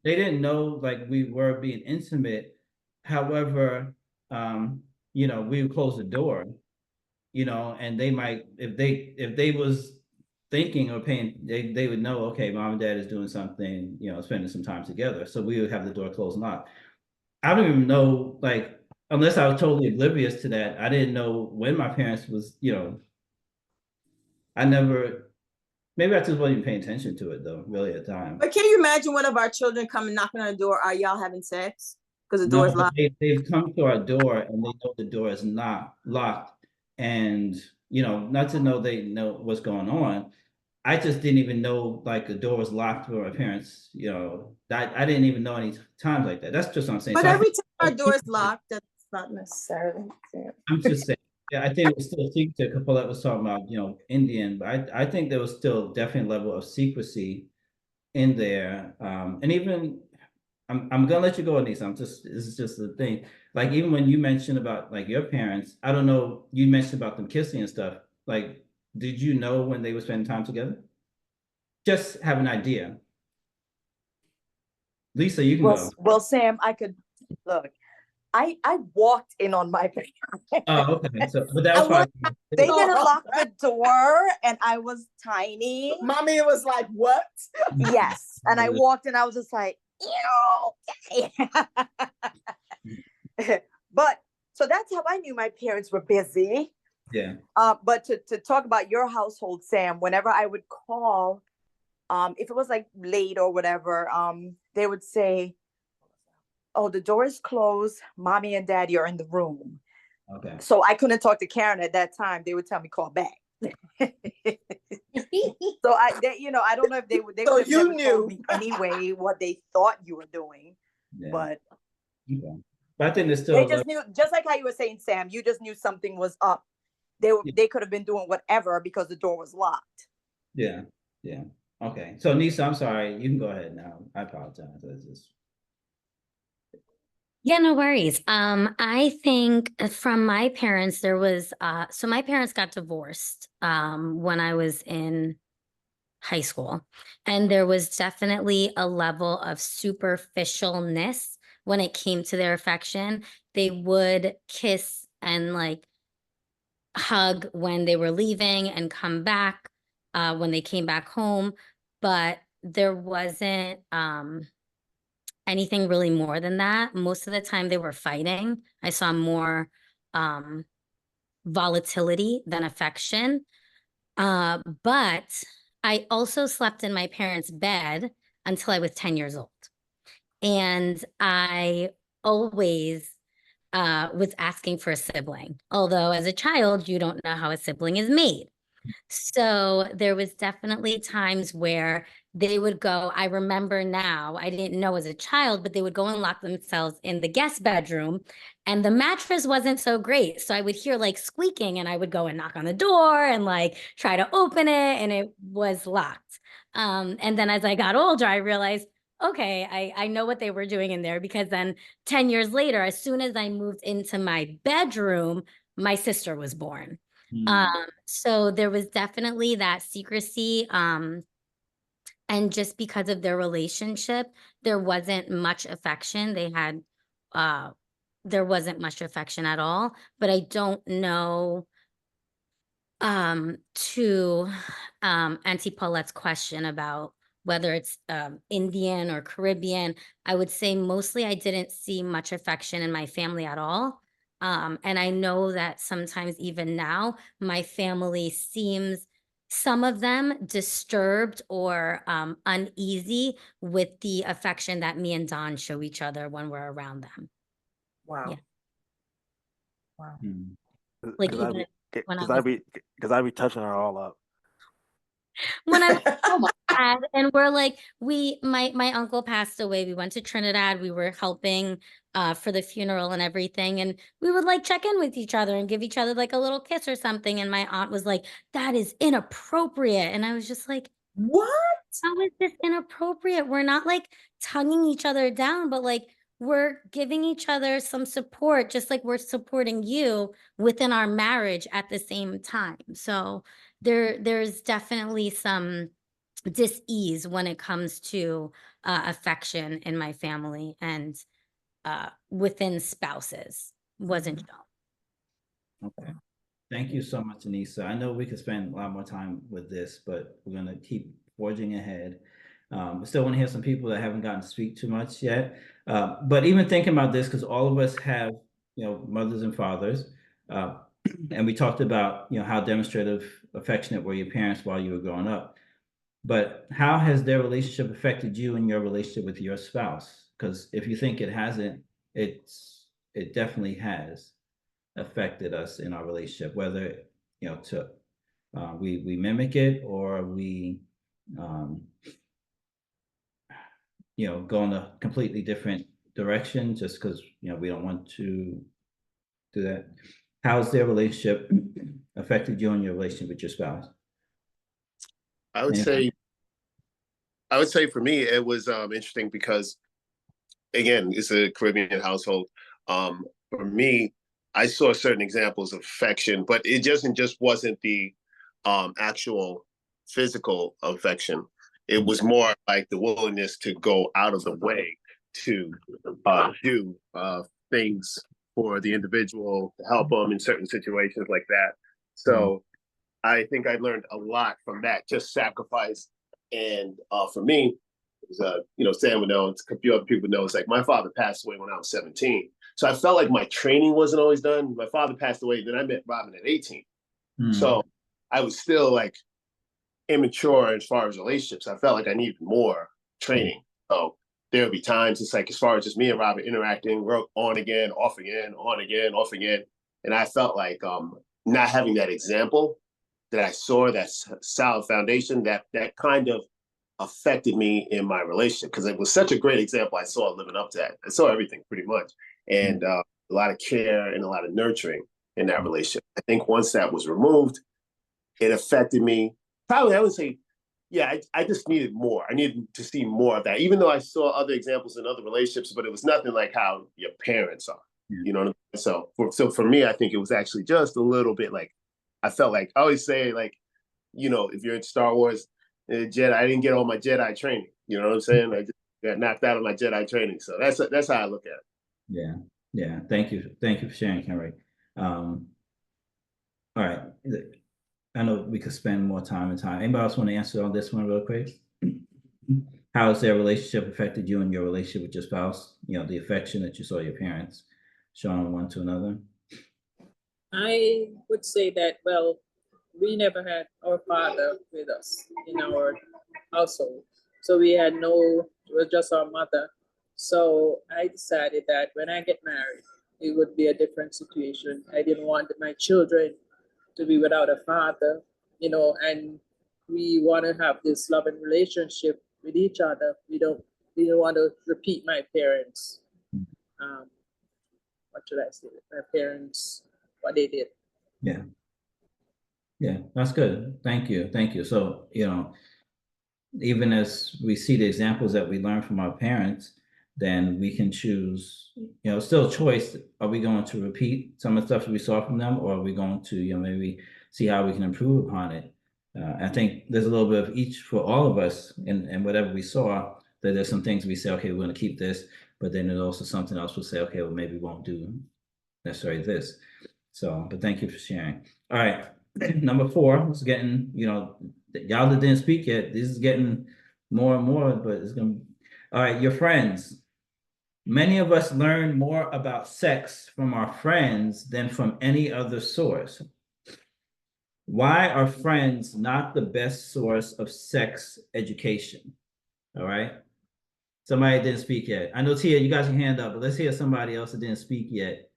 [SPEAKER 1] They didn't know like we were being intimate. However, we would close the door, and they might, if they was thinking or paying, they would know, okay, mom and dad is doing something, spending some time together. So we would have the door closed and locked. I don't even know, like, unless I was totally oblivious to that, I didn't know when my parents was, maybe I just wasn't even paying attention to it though, really at the time.
[SPEAKER 2] But can you imagine one of our children coming knocking on the door? Are y'all having sex? Because the door is locked.
[SPEAKER 1] They've come to our door and they know the door is not locked. And, not to know they know what's going on. I just didn't even know like the door was locked for my parents. I didn't even know any times like that. That's just what I'm saying.
[SPEAKER 2] But every time our door is locked, that's not necessarily.
[SPEAKER 1] I'm just saying. Yeah, I think it was still secret. Paulette was talking about, Indian, but I think there was still definitely a level of secrecy in there. And even I'm gonna let you go, Anissa. This is just the thing. Like even when you mentioned about like your parents, I don't know, you mentioned about them kissing and stuff. Like, did you know when they were spending time together? Just have an idea. Lisa, you can go.
[SPEAKER 11] Well, Sam, I could look. I walked in on my parents.
[SPEAKER 1] Oh, okay. So, but that
[SPEAKER 11] I
[SPEAKER 1] was
[SPEAKER 11] was,
[SPEAKER 1] probably
[SPEAKER 11] they didn't lock the door, and I was tiny.
[SPEAKER 2] Mommy was like, what?
[SPEAKER 11] Yes, and I walked in. I was just like, ew. Okay. But so that's how I knew my parents were busy.
[SPEAKER 1] yeah.
[SPEAKER 11] But to talk about your household, Sam, whenever I would call, if it was like late or whatever, they would say, "Oh, the door is closed. Mommy and Daddy are in the room."
[SPEAKER 1] Okay.
[SPEAKER 11] So I couldn't talk to Karen at that time. They would tell me call back. So I don't know if they would. They
[SPEAKER 2] So
[SPEAKER 11] would have
[SPEAKER 2] you
[SPEAKER 11] never told
[SPEAKER 2] knew.
[SPEAKER 11] me anyway what they thought you were doing,
[SPEAKER 1] Yeah.
[SPEAKER 11] but
[SPEAKER 1] Okay. But I think there's still
[SPEAKER 11] they just knew. Just like how you were saying, Sam, you just knew something was up. They could have been doing whatever because the door was locked.
[SPEAKER 1] Yeah. Yeah. Okay. So Nisa, I'm sorry. You can go ahead now. I apologize. It's just
[SPEAKER 13] Yeah, no worries. I think from my parents, there was so my parents got divorced when I was in high school, and there was definitely a level of superficialness when it came to their affection. They would kiss and like hug when they were leaving and come back when they came back home, but there wasn't anything really more than that. Most of the time they were fighting. I saw more um volatility than affection. But I also slept in my parents' bed until I was 10 years old. And I always was asking for a sibling. Although as a child, you don't know how a sibling is made. So there was definitely times where they would go, I remember now, I didn't know as a child, but they would go and lock themselves in the guest bedroom and the mattress wasn't so great. So I would hear like squeaking and I would go and knock on the door and like try to open it and it was locked. And then as I got older, I realized, okay, I know what they were doing in there because then 10 years later, as soon as I moved into my bedroom, my sister was born. So there was definitely that secrecy. And just because of their relationship, there wasn't much affection. Uh, there wasn't much affection at all. But I don't know to Auntie Paulette's question about whether it's Indian or Caribbean, I would say mostly I didn't see much affection in my family at all. And I know that sometimes even now, my family seems, some of them disturbed or uneasy with the affection that me and Don show each other when we're around them.
[SPEAKER 11] Wow.
[SPEAKER 13] Yeah.
[SPEAKER 11] Wow.
[SPEAKER 13] Like even when I was
[SPEAKER 12] because I be touching her all up.
[SPEAKER 13] when I was Trinidad, and we're like, my uncle passed away. We went to Trinidad. We were helping for the funeral and everything. And we would like check in with each other and give each other like a little kiss or something. And my aunt was like, that is inappropriate. And I was just like,
[SPEAKER 2] what?
[SPEAKER 13] How is this inappropriate? We're not like tonguing each other down, but like we're giving each other some support, just like we're supporting you within our marriage at the same time. So there's definitely some dis-ease when it comes to affection in my family and within spouses wasn't shown.
[SPEAKER 1] okay. Thank you so much, Anissa. I know we could spend a lot more time with this, but we're gonna keep forging ahead. We still want to hear some people that haven't gotten to speak too much yet. But even thinking about this, because all of us have, mothers and fathers, and we talked about, how demonstrative, affectionate were your parents while you were growing up. But how has their relationship affected you and your relationship with your spouse? Because if you think it hasn't, it definitely has affected us in our relationship, whether to we mimic it or we go in a completely different direction just because we don't want to do that. how's their relationship affected you and your relationship with your spouse?
[SPEAKER 6] I would say for me, it was interesting because, again, it's a Caribbean household. For me, I saw certain examples of affection, but it just wasn't the actual physical affection. It was more like the willingness to go out of the way to do things for the individual, to help them in certain situations like that. So I think I learned a lot from that, just sacrifice. And for me, it was, Sam would know, a few other people know, it's like my father passed away when I was 17. So I felt like my training wasn't always done. My father passed away, then I met Robin at 18. So I was still like immature as far as relationships. I felt like I needed more training. So there would be times it's like, as far as just me and Robin interacting, we're on again, off again, on again, off again. And I felt like not having that example that I saw, that solid foundation, that kind of affected me in my relationship, because it was such a great example. I saw living up to that. I saw everything pretty much. And a lot of care and a lot of nurturing in that relationship. I think once that was removed, it affected me. Probably, I would say, yeah, I just needed more. I needed to see more of that, even though I saw other examples in other relationships, but it was nothing like how your parents are. You know what I mean? So for me, I think it was actually just a little bit like, I felt like, I always say, like, if you're in Star Wars, Jedi, I didn't get all my Jedi training. You know what I'm saying? I just got knocked out of my Jedi training. So that's how I look at it.
[SPEAKER 1] Yeah. Thank you for sharing, Henry. All right. I know we could spend more time. Anybody else want to answer on this one real quick? How has their relationship affected you and your relationship with your spouse? The affection that you saw your parents showing one to another.
[SPEAKER 10] I would say that, well, we never had our father with us in our household. So we had it was just our mother. So I decided that when I get married, it would be a different situation. I didn't want my children to be without a father, and we want to have this loving relationship with each other. We don't want to repeat my parents. What should I say? My parents, what they did.
[SPEAKER 1] Yeah, that's good. Thank you. So, even as we see the examples that we learn from our parents, then we can choose, still a choice. Are we going to repeat some of the stuff that we saw from them, or are we going to, maybe see how we can improve upon it? I think there's a little bit of each for all of us, and whatever we saw, that there's some things we say, okay, we're going to keep this, but then there's also something else we'll say, okay, well, maybe we won't do necessarily this. So, but thank you for sharing. All right. Number 4 is getting, y'all that didn't speak yet, this is getting more and more, but it's gonna. All right, your friends. Many of us learn more about sex from our friends than from any other source. Why are friends not the best source of sex education? All right. Somebody didn't speak yet. I know, Tia, you got your hand up, but let's hear somebody else that didn't speak yet.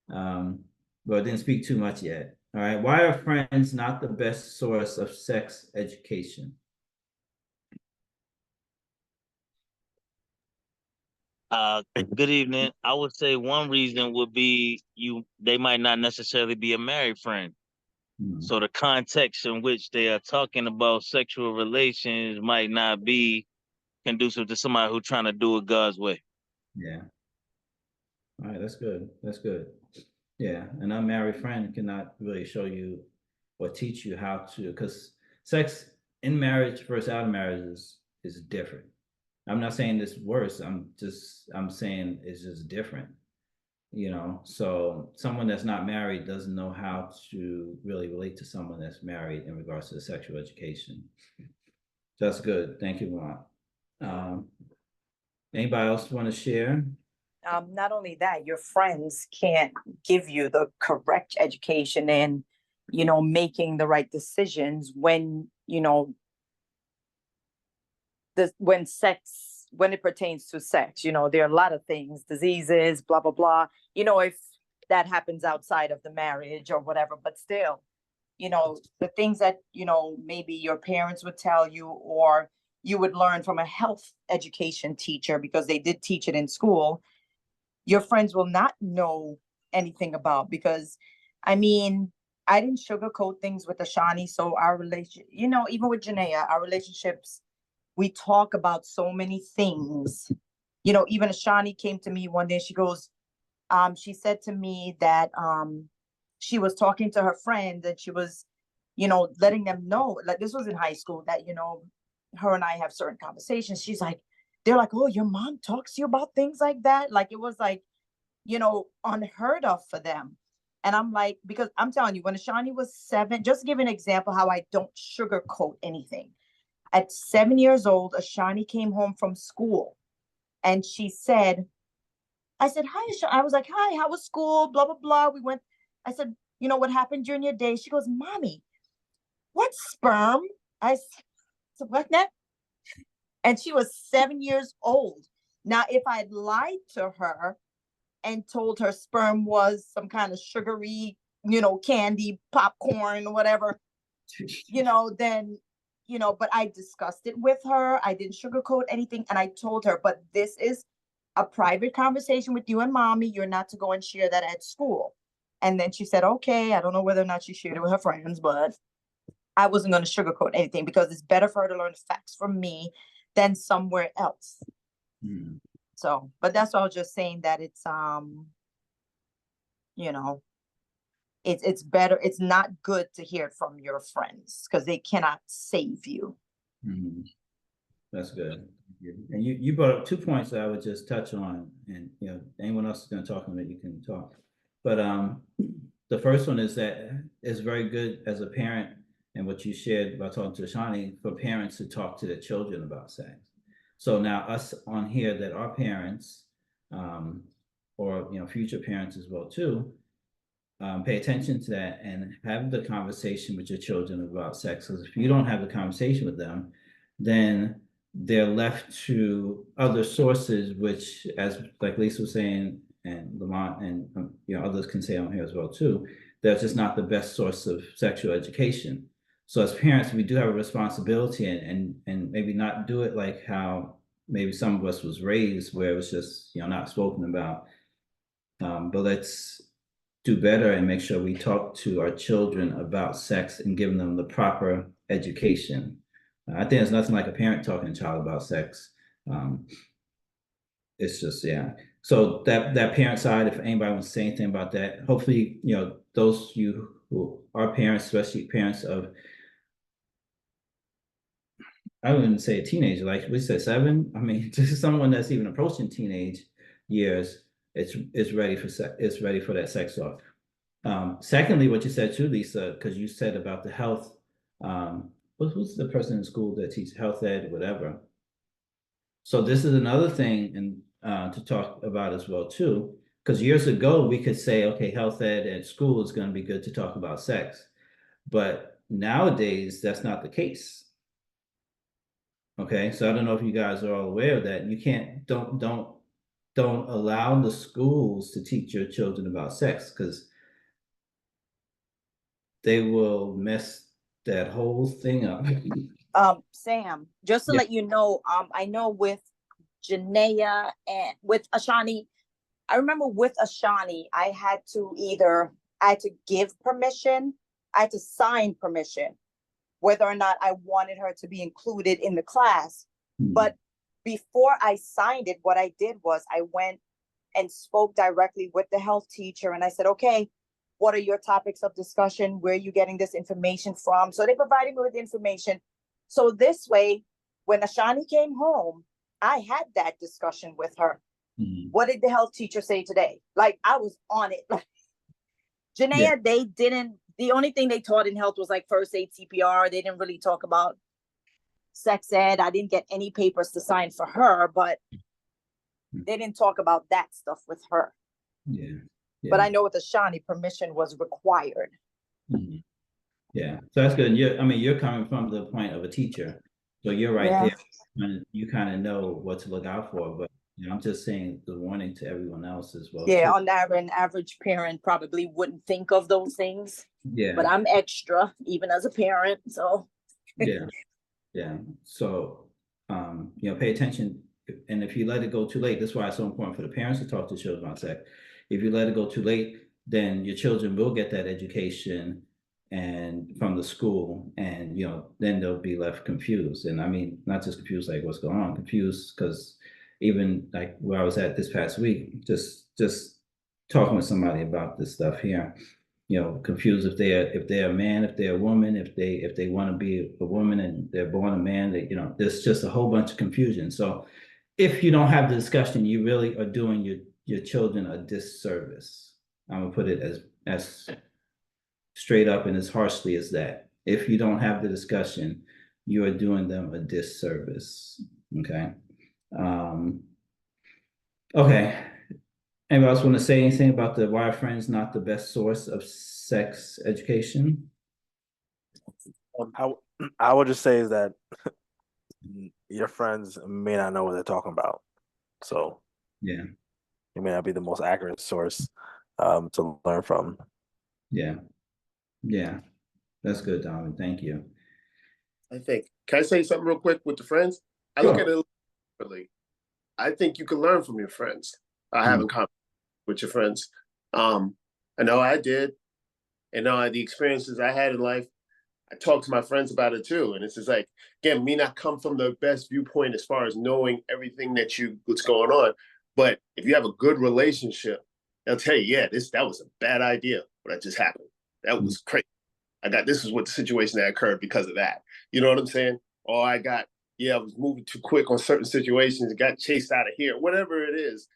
[SPEAKER 1] Well, didn't speak too much yet. All right. Why are friends not the best source of sex education?
[SPEAKER 8] Good evening. I would say one reason would be they might not necessarily be a married friend. So the context in which they are talking about sexual relations might not be conducive to somebody who's trying to do it God's way.
[SPEAKER 1] Yeah. All right, that's good. Yeah, an unmarried friend cannot really show you or teach you how to, because sex in marriage versus out of marriage is different. I'm not saying it's worse. I'm saying it's just different. So someone that's not married doesn't know how to really relate to someone that's married in regards to sexual education. That's good. Thank you, Ron. Anybody else want to share?
[SPEAKER 11] Not only that, your friends can't give you the correct education and, making the right decisions when, when it pertains to sex. There are a lot of things, diseases, blah, blah, blah, if that happens outside of the marriage or whatever, but still, the things that, maybe your parents would tell you, or you would learn from a health education teacher because they did teach it in school, your friends will not know anything about, because I mean, I didn't sugarcoat things with Ashani, so our relation, you know, even with Janaea, our relationships, we talk about so many things. You know, even Ashani came to me one day, she goes, she said to me that she was talking to her friend and she was, you know, letting them know, like this was in high school, that, you know, her and I have certain conversations. She's like, they're like, oh, your mom talks to you about things like that? Like it was like, you know, unheard of for them. And I'm like, because I'm telling you, when Ashani was 7, just to give an example how I don't sugarcoat anything. At 7 years old, Ashani came home from school and she said, I said, hi, Ashani. I was like, hi, how was school? Blah, blah, blah. We went, I said, you know, what happened during your day? She goes, Mommy, what's sperm? I said, what that? And she was 7 years old. Now, if I'd lied to her and told her sperm was some kind of sugary, you know, candy, popcorn, or whatever, you know, then, you know, but I discussed it with her. I didn't sugarcoat anything. And I told her, but this is a private conversation with you and mommy. You're not to go and share that at school. And then she said, okay, I don't know whether or not she shared it with her friends, but I wasn't going to sugarcoat anything because it's better for her to learn facts from me than somewhere else.
[SPEAKER 1] Mm.
[SPEAKER 11] So, but that's what I was just saying, that it's, you know, it's better. It's not good to hear it from your friends because they cannot save you.
[SPEAKER 1] Mm. That's good. And you brought up 2 points that I would just touch on, and you know, anyone else is going to talk on it, you can talk. But the first one is that it's very good as a parent, and what you shared about talking to Ashani, for parents to talk to their children about sex. So now us on here that are parents, or you know, future parents as well too, pay attention to that and have the conversation with your children about sex. Because if you don't have the conversation with them, then they're left to other sources, which, as like Lisa was saying, and Lamont, and you know, others can say on here as well too, that's just not the best source of sexual education. So as parents, we do have a responsibility, and maybe not do it like how maybe some of us was raised, where it was just, you know, not spoken about. But let's do better and make sure we talk to our children about sex and giving them the proper education. I think there's nothing like a parent talking to a child about sex. It's just, yeah. So that parent side, if anybody wants to say anything about that, hopefully, you know, those you who are parents, especially parents of, I wouldn't say a teenager, like we said 7. I mean, just someone that's even approaching teenage years, it's ready for it's ready for that sex talk. Secondly, what you said too, Lisa, because you said about the health, who's the person in school that teaches health ed, whatever. So this is another thing to talk about as well too, because years ago we could say, okay, health ed at school is going to be good to talk about sex, but nowadays that's not the case. Okay, so I don't know if you guys are all aware of that. You can't, don't allow the schools to teach your children about sex, because they will mess that whole thing up.
[SPEAKER 11] Sam, just to let you know, I know with Janaea and with Ashani, I remember with Ashani, I had to give permission, I had to sign permission, whether or not I wanted her to be included in the class. But before I signed it, what I did was I went and spoke directly with the health teacher, and I said, okay, what are your topics of discussion? Where are you getting this information from? So they provided me with information. So this way, when Ashani came home, I had that discussion with her.
[SPEAKER 1] Mm-hmm.
[SPEAKER 11] What did the health teacher say today? Like, I was on it. Janaea, they didn't, the only thing they taught in health was like first aid, CPR. They didn't really talk about sex ed. I didn't get any papers to sign for her, but they didn't talk about that stuff with her.
[SPEAKER 1] Yeah.
[SPEAKER 11] But I know with Ashani, permission was required.
[SPEAKER 1] Mm-hmm. Yeah, so that's good. I mean, you're coming from the point of a teacher, so you're right there, and you kind of know what to look out for. But you know, I'm just saying the warning to everyone else as well.
[SPEAKER 11] Yeah,
[SPEAKER 1] too.
[SPEAKER 11] on an average parent probably wouldn't think of those things.
[SPEAKER 1] Yeah,
[SPEAKER 11] but I'm extra, even as a parent. So
[SPEAKER 1] yeah. So you know, pay attention, and if you let it go too late, that's why it's so important for the parents to talk to children about sex. If you let it go too late, then your children will get that education and from the school, and then they'll be left confused. And I mean, not just confused like what's going on, confused because even like where I was at this past week, just talking with somebody about this stuff here, confused if they're a man, if they're a woman, if they want to be a woman and they're born a man, there's just a whole bunch of confusion. So if you don't have the discussion, you really are doing your children a disservice. I'm gonna put it as straight up and as harshly as that. If you don't have the discussion, you are doing them a disservice. Okay. Okay. Anybody else want to say anything about the why are friends not the best source of sex education?
[SPEAKER 12] I would just say is that your friends may not know what they're talking about. So
[SPEAKER 1] yeah,
[SPEAKER 12] it may not be the most accurate source to learn from.
[SPEAKER 1] Yeah. That's good, Donovan. Thank you.
[SPEAKER 6] I think. Can I say something real quick with the friends? I look at it differently. I think you can learn from your friends. Having conversations with your friends. I know I did, and the experiences I had in life, I talked to my friends about it too. And it's just like, again, me not come from the best viewpoint as far as knowing everything what's going on. But if you have a good relationship, they'll tell you, yeah, that was a bad idea, what just happened. That was crazy. This is what the situation that occurred because of that. You know what I'm saying? Or I was moving too quick on certain situations, got chased out of here, whatever it is.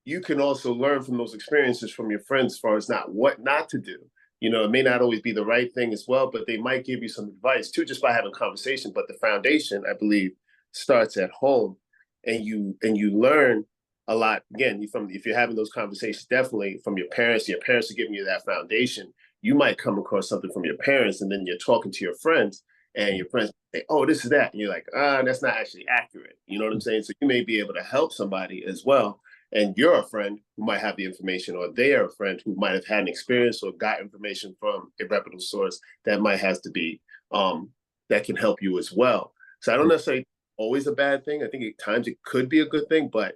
[SPEAKER 6] You can also learn from those experiences from your friends as far as what not to do. It may not always be the right thing as well, but they might give you some advice too, just by having a conversation. But the foundation, I believe, starts at home, and you learn a lot. Again, if you're having those conversations, definitely from your parents are giving you that foundation. You might come across something from your parents, and then you're talking to your friends, and your friends say, "Oh, this is that," and you're like, that's not actually accurate. You know what I'm saying? So you may be able to help somebody as well. And you're a friend who might have the information, or they are a friend who might have had an experience or got information from a reputable source that might have to be, that can help you as well. So I don't necessarily always a bad thing. I think at times it could be a good thing, but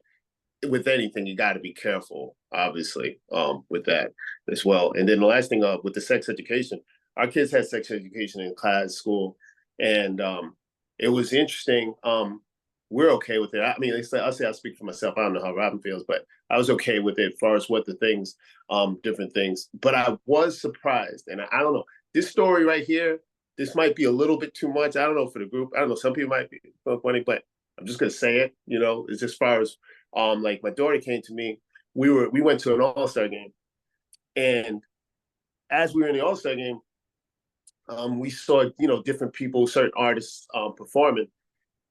[SPEAKER 6] with anything, you got to be careful, obviously, with that as well. And then the last thing with the sex education, our kids had sex education in class, school, and it was interesting. We're okay with it. I mean, I'll say I speak for myself. I don't know how Robin feels, but I was okay with it as far as what the things, different things. But I was surprised, and I don't know. This story right here, this might be a little bit too much. I don't know for the group. I don't know. Some people might be funny, but I'm just gonna say it. It's as far as like my daughter came to me. We went to an All-Star game, and as we were in the All-Star game, we saw different people, certain artists performing.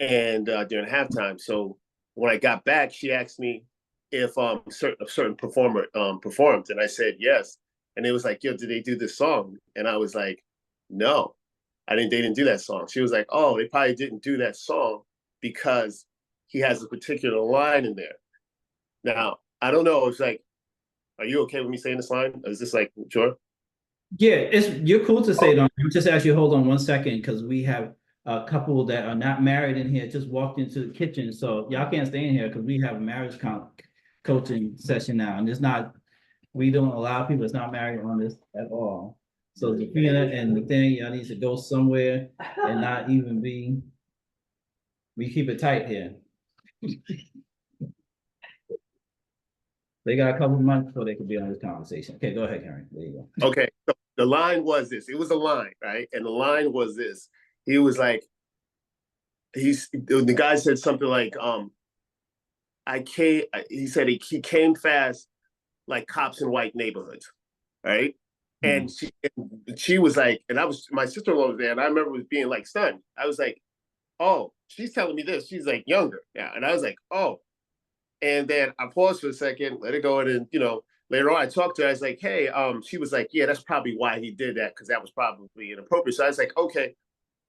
[SPEAKER 6] And during halftime, so when I got back, she asked me if a certain performer performed, and I said yes. And it was like, "Yo, did they do this song?" And I was like, "No, I didn't. They didn't do that song." She was like, "Oh, they probably didn't do that song because he has a particular line in there." Now, I don't know. It's like, are you okay with me saying this line? Or is this like, sure?
[SPEAKER 1] Yeah, you're cool to say it on. Just actually hold on one second because we have a couple that are not married in here just walked into the kitchen, so y'all can't stay in here because we have a marriage coaching session now, and we don't allow people that's not married on this at all. So Zafina and Nathaniel, y'all need to go somewhere and not even be. We keep it tight here. They got a couple of months before they could be on this conversation. Okay, go ahead, Karen. There you go.
[SPEAKER 6] Okay, so the line was this. It was a line, right? And the line was this. He was like, the guy said something like, he said he came fast like cops in white neighborhoods, right? And she was like, and my sister-in-law was there, and I remember was being like stunned. I was like, oh, she's telling me this. She's like younger. Yeah. And I was like, oh. And then I paused for a second, let it go. And then, later on I talked to her. I was like, hey, she was like, yeah, that's probably why he did that, because that was probably inappropriate. So I was like, okay,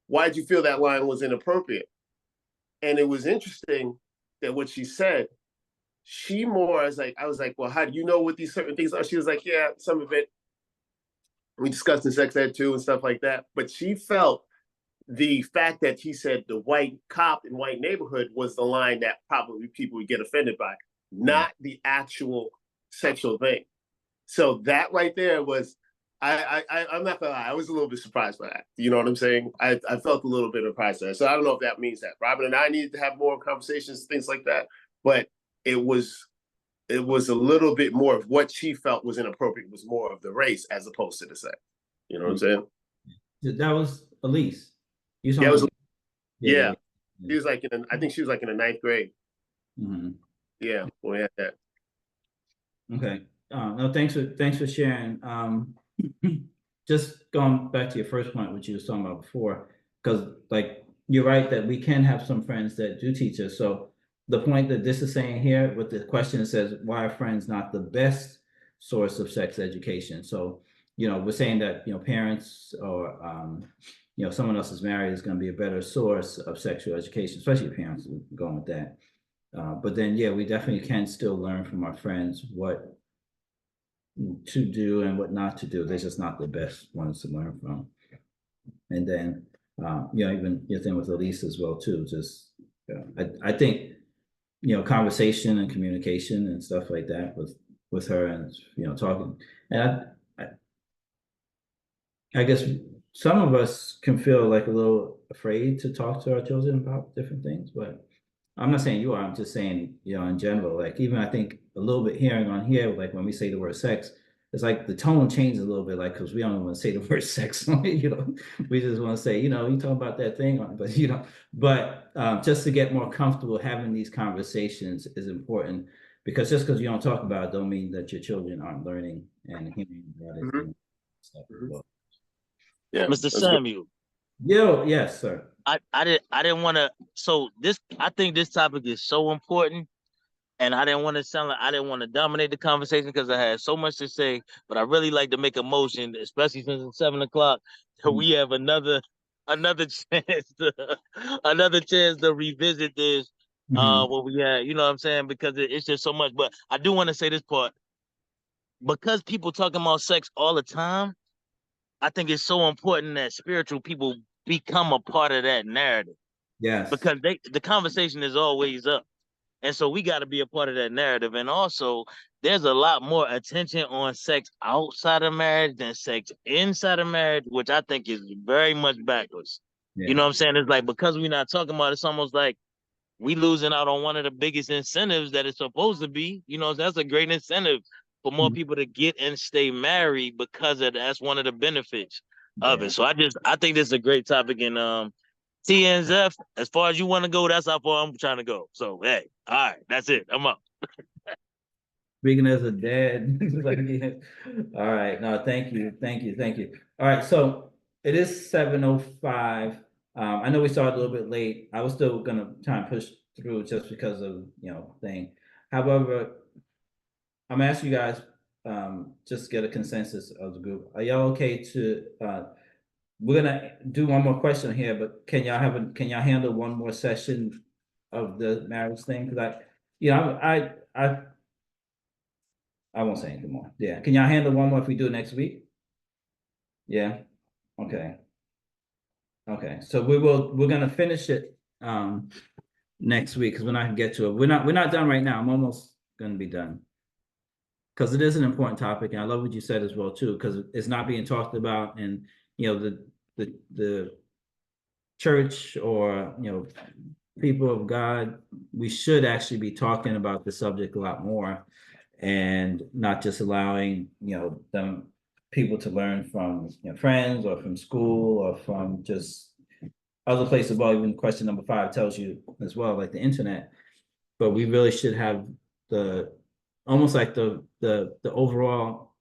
[SPEAKER 6] why did you feel that line was inappropriate? And it was interesting that what she said, I was like, well, how do you know what these certain things are? She was like, yeah, some of it we discussed in sex ed too and stuff like that. But she felt the fact that he said the white cop in white neighborhood was the line that probably people would get offended by, not the actual sexual thing. So that right there was, I'm not gonna lie, I was a little bit surprised by that. You know what I'm saying? I felt a little bit of surprise. So I don't know if that means that Robin and I needed to have more conversations, things like that. But it was a little bit more of what she felt was inappropriate, was more of the race as opposed to the sex. You know what I'm saying?
[SPEAKER 1] That was Elise. You
[SPEAKER 6] Yeah, it was,
[SPEAKER 1] yeah.
[SPEAKER 6] She was like I think she was like in the 9th grade.
[SPEAKER 1] Mm-hmm.
[SPEAKER 6] Yeah, we had that.
[SPEAKER 1] Okay. No, thanks for sharing. Just going back to your first point, which you was talking about before, because like you're right that we can have some friends that do teach us. So the point that this is saying here with the question, it says, why are friends not the best source of sex education? So, we're saying that, parents or, someone else is married is going to be a better source of sexual education, especially if parents are going with that. But then, yeah, we definitely can still learn from our friends what to do and what not to do. They're just not the best ones to learn from. And then, even your thing with Elise as well too. Just, I think, conversation and communication and stuff like that with her and talking. And I guess some of us can feel like a little afraid to talk to our children about different things, but I'm not saying you are, I'm just saying, in general, like even I think a little bit hearing on here, like when we say the word sex, it's like the tone changes a little bit, like, because we don't want to say the word sex, we just want to say, you talk about that thing, but just to get more comfortable having these conversations is important, because just because you don't talk about it don't mean that your children aren't learning and hearing about it. And stuff as well.
[SPEAKER 6] Yeah,
[SPEAKER 8] Mr. Samuel.
[SPEAKER 1] Yes, sir.
[SPEAKER 8] I didn't want to. So I think this topic is so important, and I didn't want to sound like I didn't want to dominate the conversation because I had so much to say. But I really like to make a motion, especially since it's 7 o'clock, that we have another chance to revisit this. What we had, you know what I'm saying? Because it's just so much. But I do want to say this part, because people talking about sex all the time. I think it's so important that spiritual people become a part of that narrative,
[SPEAKER 1] Yes.
[SPEAKER 8] because the conversation is always up. And so we got to be a part of that narrative. And also, there's a lot more attention on sex outside of marriage than sex inside of marriage, which I think is very much backwards.
[SPEAKER 1] Yeah.
[SPEAKER 8] You know what I'm saying? It's like, because we're not talking about it, it's almost like we losing out on one of the biggest incentives that it's supposed to be. That's a great incentive for more people to get and stay married, because that's one of the benefits of it. So I think this is a great topic. And TNZF, as far as you want to go, that's how far I'm trying to go. So hey, all right, that's it. I'm up.
[SPEAKER 1] Speaking as a dad. All right. No, thank you. All right. So it is 7:05. I know we started a little bit late. I was still gonna try and push through just because of, thing. However, I'm asking you guys, just get a consensus of the group. Are y'all okay to, we're gonna do one more question here, but can y'all handle one more session of the marriage thing? Cause I won't say anything more. Yeah. Can y'all handle one more if we do it next week? Yeah. Okay. Okay. So we're gonna finish it next week, because we're not gonna get to it. We're not done right now. I'm almost gonna be done. Because it is an important topic, and I love what you said as well too, because it's not being talked about, and the church, or people of God, we should actually be talking about the subject a lot more, and not just allowing them people to learn from friends, or from school, or from just other places. Well, even question number 5 tells you as well, like the internet. But we really should have the almost like the overall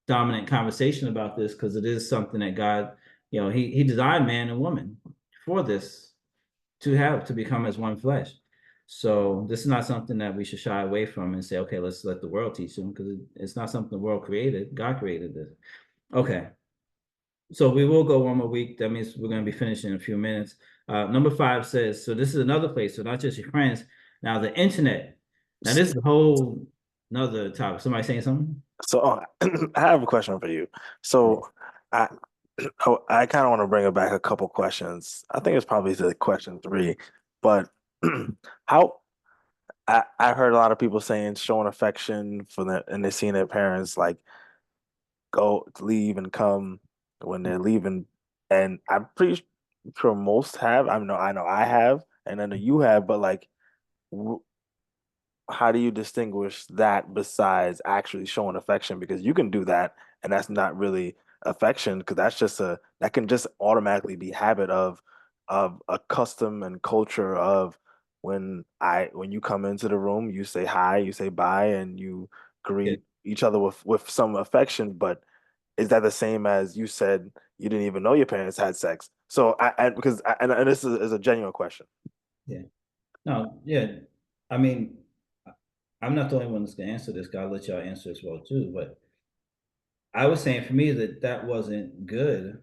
[SPEAKER 1] dominant conversation about this, because it is something that God, he designed man and woman for this, to become as one flesh. So this is not something that we should shy away from and say, okay, let's let the world teach them, because it's not something the world created. God created this. Okay. So we will go one more week. That means we're going to be finishing in a few minutes. Number 5 says, so this is another place, so not just your friends. Now the internet. Now this is a whole another topic. Somebody saying something?
[SPEAKER 12] So I have a question for you. So I I kind of want to bring it back a couple questions. I think it's probably the question 3, but how I heard a lot of people saying showing affection and they're seeing their parents like go leave and come when they're leaving, and I'm pretty sure most have. I know I have, and I know you have, but like, how do you distinguish that besides actually showing affection? Because you can do that, and that's not really affection, because that's just that can just automatically be habit of a custom and culture of when you come into the room, you say hi, you say bye, and you
[SPEAKER 1] Yeah,
[SPEAKER 12] greet each other with some affection. But is that the same as you said you didn't even know your parents had sex? So and this is a genuine question.
[SPEAKER 1] yeah. No, yeah. I mean, I'm not the only one that's gonna answer this. God let y'all answer as well too. But I was saying for me that that wasn't good.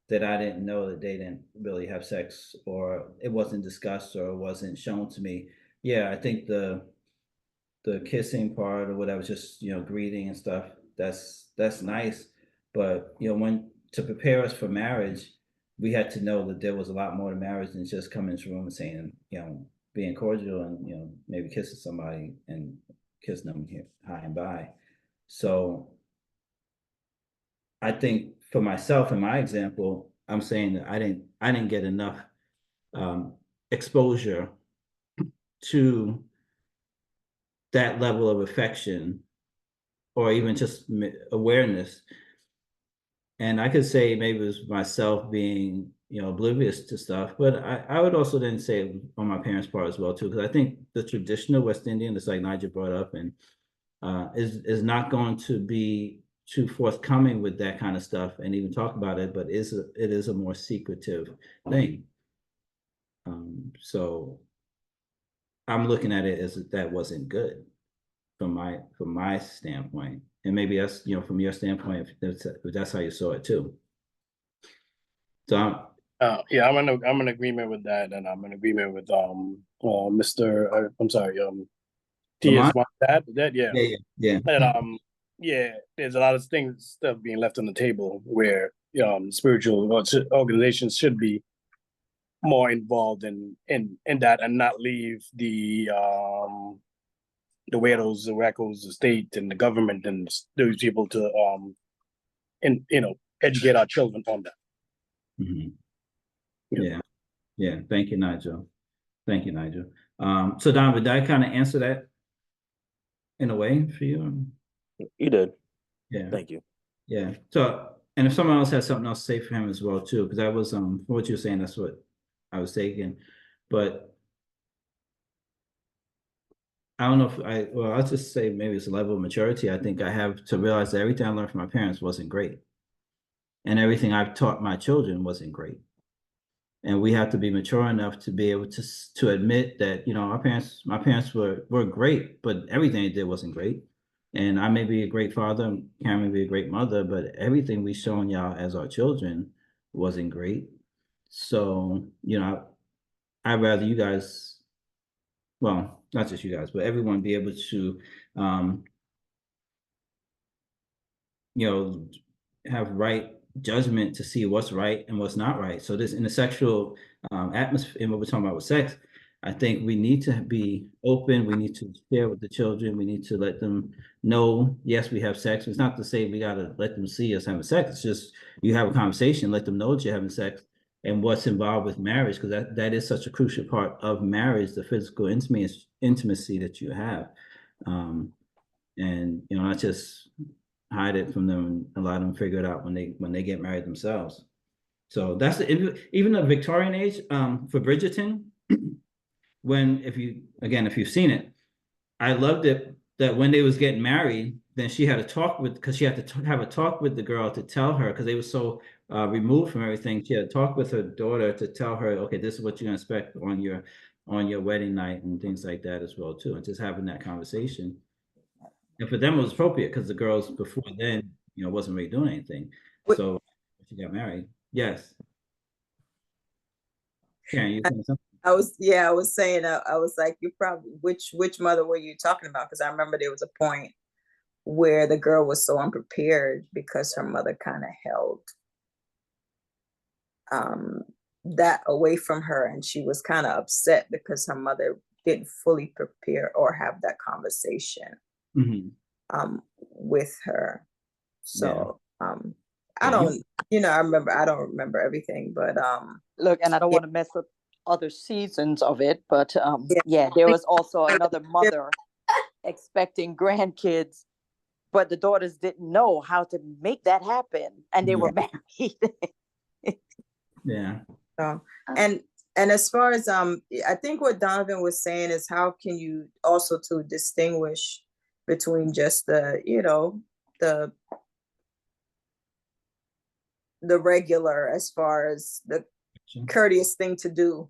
[SPEAKER 1] That I didn't know that they didn't really have sex, or it wasn't discussed, or it wasn't shown to me. Yeah, I think the kissing part or whatever, just greeting and stuff. That's nice, but when to prepare us for marriage, we had to know that there was a lot more to marriage than just coming into the room and saying, being cordial and maybe kissing somebody and kissing them here high and by. So I think for myself in my example, I'm saying that I didn't get enough um, exposure to that level of affection or even just awareness. And I could say maybe it was myself being, oblivious to stuff, but I would also then say on my parents' part as well too, because I think the traditional West Indian, just like Nigel brought up, and is not going to be too forthcoming with that kind of stuff and even talk about it, but it is a more secretive thing. So I'm looking at it as that wasn't good from my standpoint, and maybe that's from your standpoint if that's how you saw it too. So
[SPEAKER 7] Yeah, I'm in agreement with that, and I'm in agreement with Mr. I'm sorry, Tia's
[SPEAKER 1] Lamont,
[SPEAKER 7] mom, that yeah,
[SPEAKER 1] yeah.
[SPEAKER 7] and yeah, there's a lot of things stuff being left on the table where spiritual organizations should be more involved in that and not leave the widows, the wackos, the state, and the government and those people to and educate our children on that.
[SPEAKER 1] Mhm.
[SPEAKER 7] Yeah.
[SPEAKER 1] Yeah. Thank you, Nigel. Thank you, Nigel. So Don, did I kind of answer that in a way for you?
[SPEAKER 12] You did.
[SPEAKER 1] Yeah.
[SPEAKER 12] Thank you.
[SPEAKER 1] Yeah. So, and if someone else has something else to say for him as well too, because that was from what you were saying, that's what I was taking. But I don't know if I'll just say maybe it's a level of maturity. I think I have to realize that everything I learned from my parents wasn't great. And everything I've taught my children wasn't great. And we have to be mature enough to be able to admit that my parents were great, but everything they did wasn't great. And I may be a great father, Karen may be a great mother, but everything we shown y'all as our children wasn't great. So I'd rather you guys, well, not just you guys, but everyone be able to um, have right judgment to see what's right and what's not right. So this in the sexual atmosphere, and what we're talking about with sex, I think we need to be open. We need to share with the children. We need to let them know, yes, we have sex. It's not to say we got to let them see us having sex. It's just you have a conversation, let them know that you're having sex and what's involved with marriage, because that is such a crucial part of marriage, the physical intimacy that you have. And not just hide it from them and allow them to figure it out when they get married themselves. So that's even the Victorian age for Bridgerton. When if you've seen it, I loved it that when they was getting married, then she had a talk because she had to have a talk with the girl to tell her, because they were so removed from everything. She had a talk with her daughter to tell her, okay, this is what you're gonna expect on your wedding night and things like that as well too, and just having that conversation. And for them, it was appropriate because the girls before then, wasn't really doing anything. So she got married. Yes. Karen, you saying something?
[SPEAKER 2] I was saying, I was like, you probably, which mother were you talking about? Because I remember there was a point where the girl was so unprepared because her mother kind of held that away from her, and she was kind of upset because her mother didn't fully prepare or have that conversation with her. So I don't, I don't remember everything, but
[SPEAKER 11] Look, and I don't want to mess up other seasons of it, but yeah, there was also another mother expecting grandkids, but the daughters didn't know how to make that happen, and they were married.
[SPEAKER 1] Yeah.
[SPEAKER 2] So, and as far as I think what Donovan was saying is how can you also to distinguish between just the, the regular as far as the courteous thing to do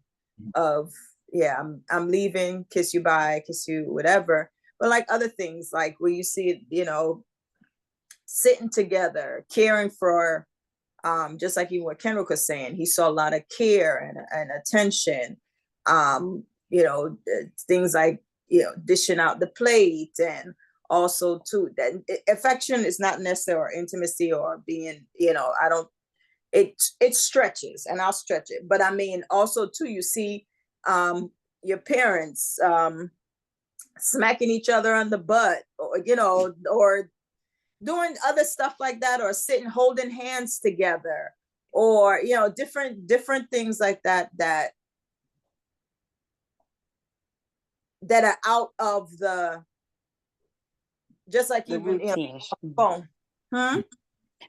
[SPEAKER 2] of I'm leaving, kiss you bye, kiss you whatever, but like other things like where you see sitting together, caring for just like even what Kendrick was saying, he saw a lot of care and attention, things like dishing out the plate, and also too that affection is not necessarily intimacy or being I don't it stretches, and I'll stretch it, but I mean also too you see your parents smacking each other on the butt, or or doing other stuff like that, or sitting holding hands together, or different things like that that are out of the just like
[SPEAKER 11] The
[SPEAKER 2] even
[SPEAKER 11] routine.
[SPEAKER 2] phone.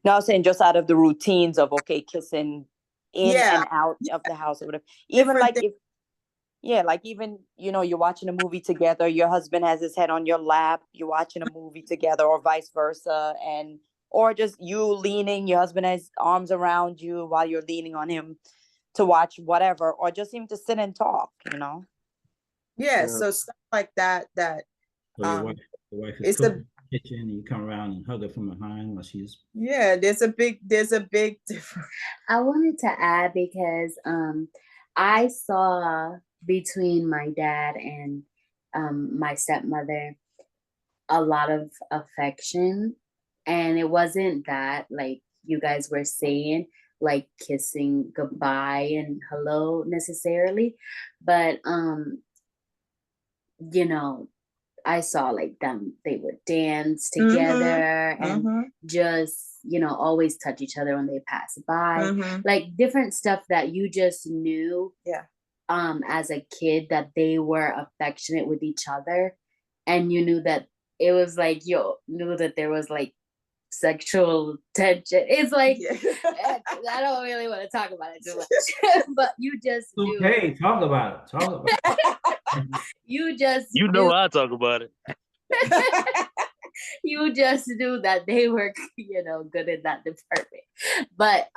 [SPEAKER 11] No, I was saying just out of the routines of kissing in
[SPEAKER 2] Yeah.
[SPEAKER 11] and out of the house or whatever. Even like like even you're watching a movie together, your husband has his head on your lap, you're watching a movie together, or vice versa, or just you leaning, your husband has arms around you while you're leaning on him to watch whatever, or just even to sit and talk.
[SPEAKER 2] So stuff like that
[SPEAKER 1] So your wife is cooking in the kitchen, and you come around and hug her from behind while she's
[SPEAKER 2] there's a big difference.
[SPEAKER 4] I wanted to add because I saw between my dad and my stepmother a lot of affection, and it wasn't that like you guys were saying, like kissing goodbye and hello necessarily, but I saw like them, they would dance together and just always touch each other when they pass by, like different stuff that you just knew as a kid that they were affectionate with each other, and you knew that it was like knew that there was like sexual tension. It's like I don't really want to talk about it too much, but you just knew.
[SPEAKER 1] Okay, talk about it.
[SPEAKER 4] You just
[SPEAKER 8] knew I talk about it.
[SPEAKER 4] You just knew that they were good in that department. But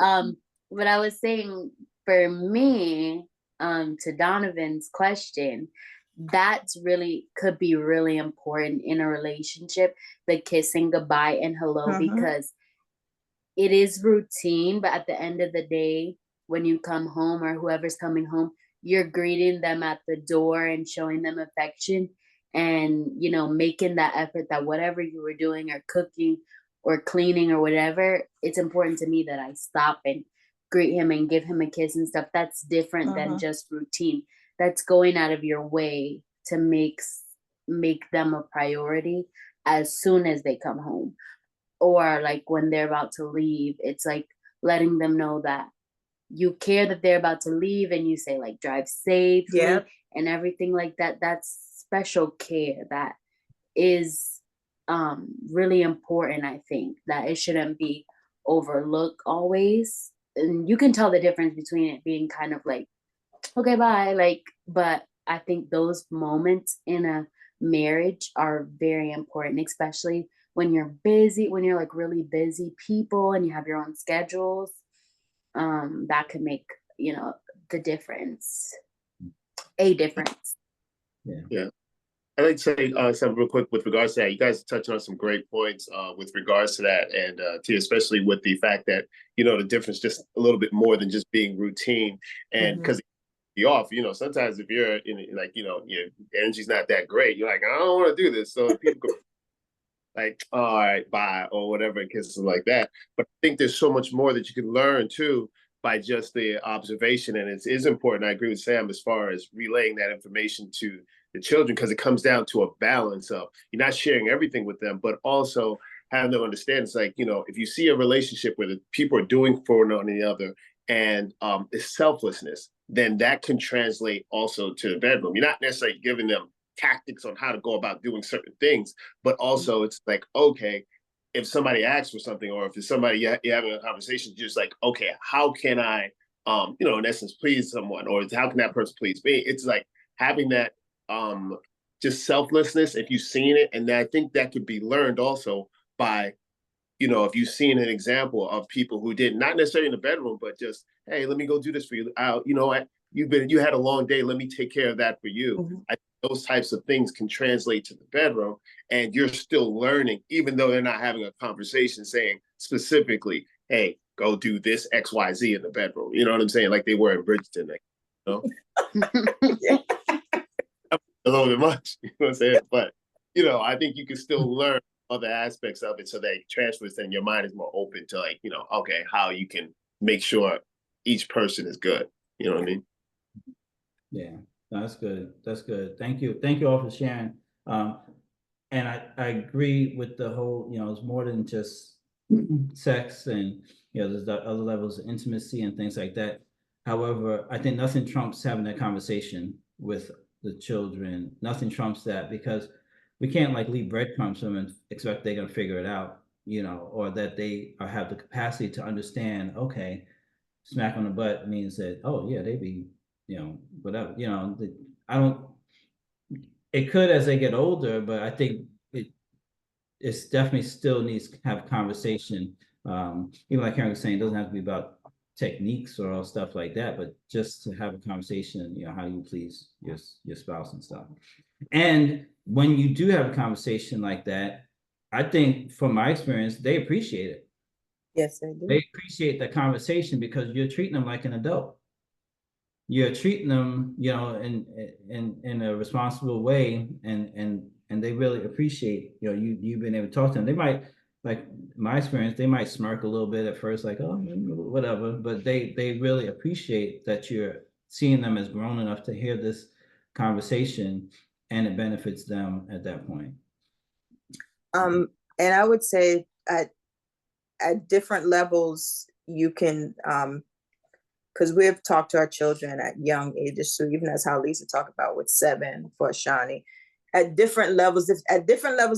[SPEAKER 4] what I was saying, for me, to Donovan's question, that's really could be really important in a relationship, the kissing goodbye and hello, because it is routine, but at the end of the day, when you come home or whoever's coming home, you're greeting them at the door and showing them affection, and making that effort that whatever you were doing or cooking or cleaning or whatever, it's important to me that I stop and greet him and give him a kiss and stuff. That's different than just routine. That's going out of your way to make them a priority as soon as they come home, or like when they're about to leave. It's like letting them know that you care that they're about to leave, and you say like drive safely and everything like that. That's special care that is really important. I think that it shouldn't be overlooked always, and you can tell the difference between it being kind of like okay bye, like, but I think those moments in a marriage are very important, especially when you're busy, when you're like really busy people and you have your own schedules. That could make the difference, a difference.
[SPEAKER 6] Yeah. I'd like to say something real quick with regards to that. You guys touched on some great points with regards to that, and especially with the fact that the difference just a little bit more than just being routine, and because you off, sometimes if you're in like your energy's not that great, you're like, I don't want to do this, so people go like, all right, bye, or whatever, and kisses like that. But I think there's so much more that you can learn too by just the observation, and it is important. I agree with Sam as far as relaying that information to the children, because it comes down to a balance of you're not sharing everything with them, but also have them understand it's like, you know, if you see a relationship where the people are doing for one another and it's selflessness, then that can translate also to the bedroom. You're not necessarily giving them tactics on how to go about doing certain things, but also it's like, okay, if somebody asks for something, or if it's somebody you're having a conversation, just like, okay, how can I, you know, in essence, please someone, or how can that person please me? It's like having that just selflessness if you've seen it. And I think that could be learned also by, you know, if you've seen an example of people who did not necessarily in the bedroom, but just, hey, let me go do this for you. You know what? You had a long day. Let me take care of that for you.
[SPEAKER 2] Mm-hmm.
[SPEAKER 6] I think those types of things can translate to the bedroom, and you're still learning, even though they're not having a conversation saying specifically, hey, go do this XYZ in the bedroom. You know what I'm saying? Like they were in Bridgeton, like, you know? A little bit much, you know what I'm saying? But, you know, I think you can still learn other aspects of it so that it transfers and your mind is more open to, like, you know, okay, how you can make sure each person is good. You know what I mean?
[SPEAKER 1] Yeah, that's good. That's good. Thank you. Thank you all for sharing. And I agree with the whole, you know, it's more than just sex, and, you know, there's the other levels of intimacy and things like that. However, I think nothing trumps having that conversation with the children. Nothing trumps that, because we can't like leave breadcrumbs for them and expect they're gonna figure it out, you know, or that they have the capacity to understand, okay, smack on the butt means that, oh yeah, they be, you know, whatever, you know, I don't, it could as they get older, but I think it's definitely still needs to have conversation. Even like Karen was saying, it doesn't have to be about techniques or all stuff like that, but just to have a conversation, you know, how you please your spouse and stuff. And when you do have a conversation like that, I think from my experience, they appreciate it.
[SPEAKER 2] Yes, they do.
[SPEAKER 1] They appreciate the conversation because you're treating them like an adult. You're treating them, you know, in a responsible way, and they really appreciate, you know, you've been able to talk to them. They might, like my experience, they might smirk a little bit at first, like, oh, whatever, but they really appreciate that you're seeing them as grown enough to hear this conversation, and it benefits them at that point.
[SPEAKER 2] And I would say at different levels, you can, because we've talked to our children at young ages, so even as how Lisa talked about with 7 for Shani, at different levels,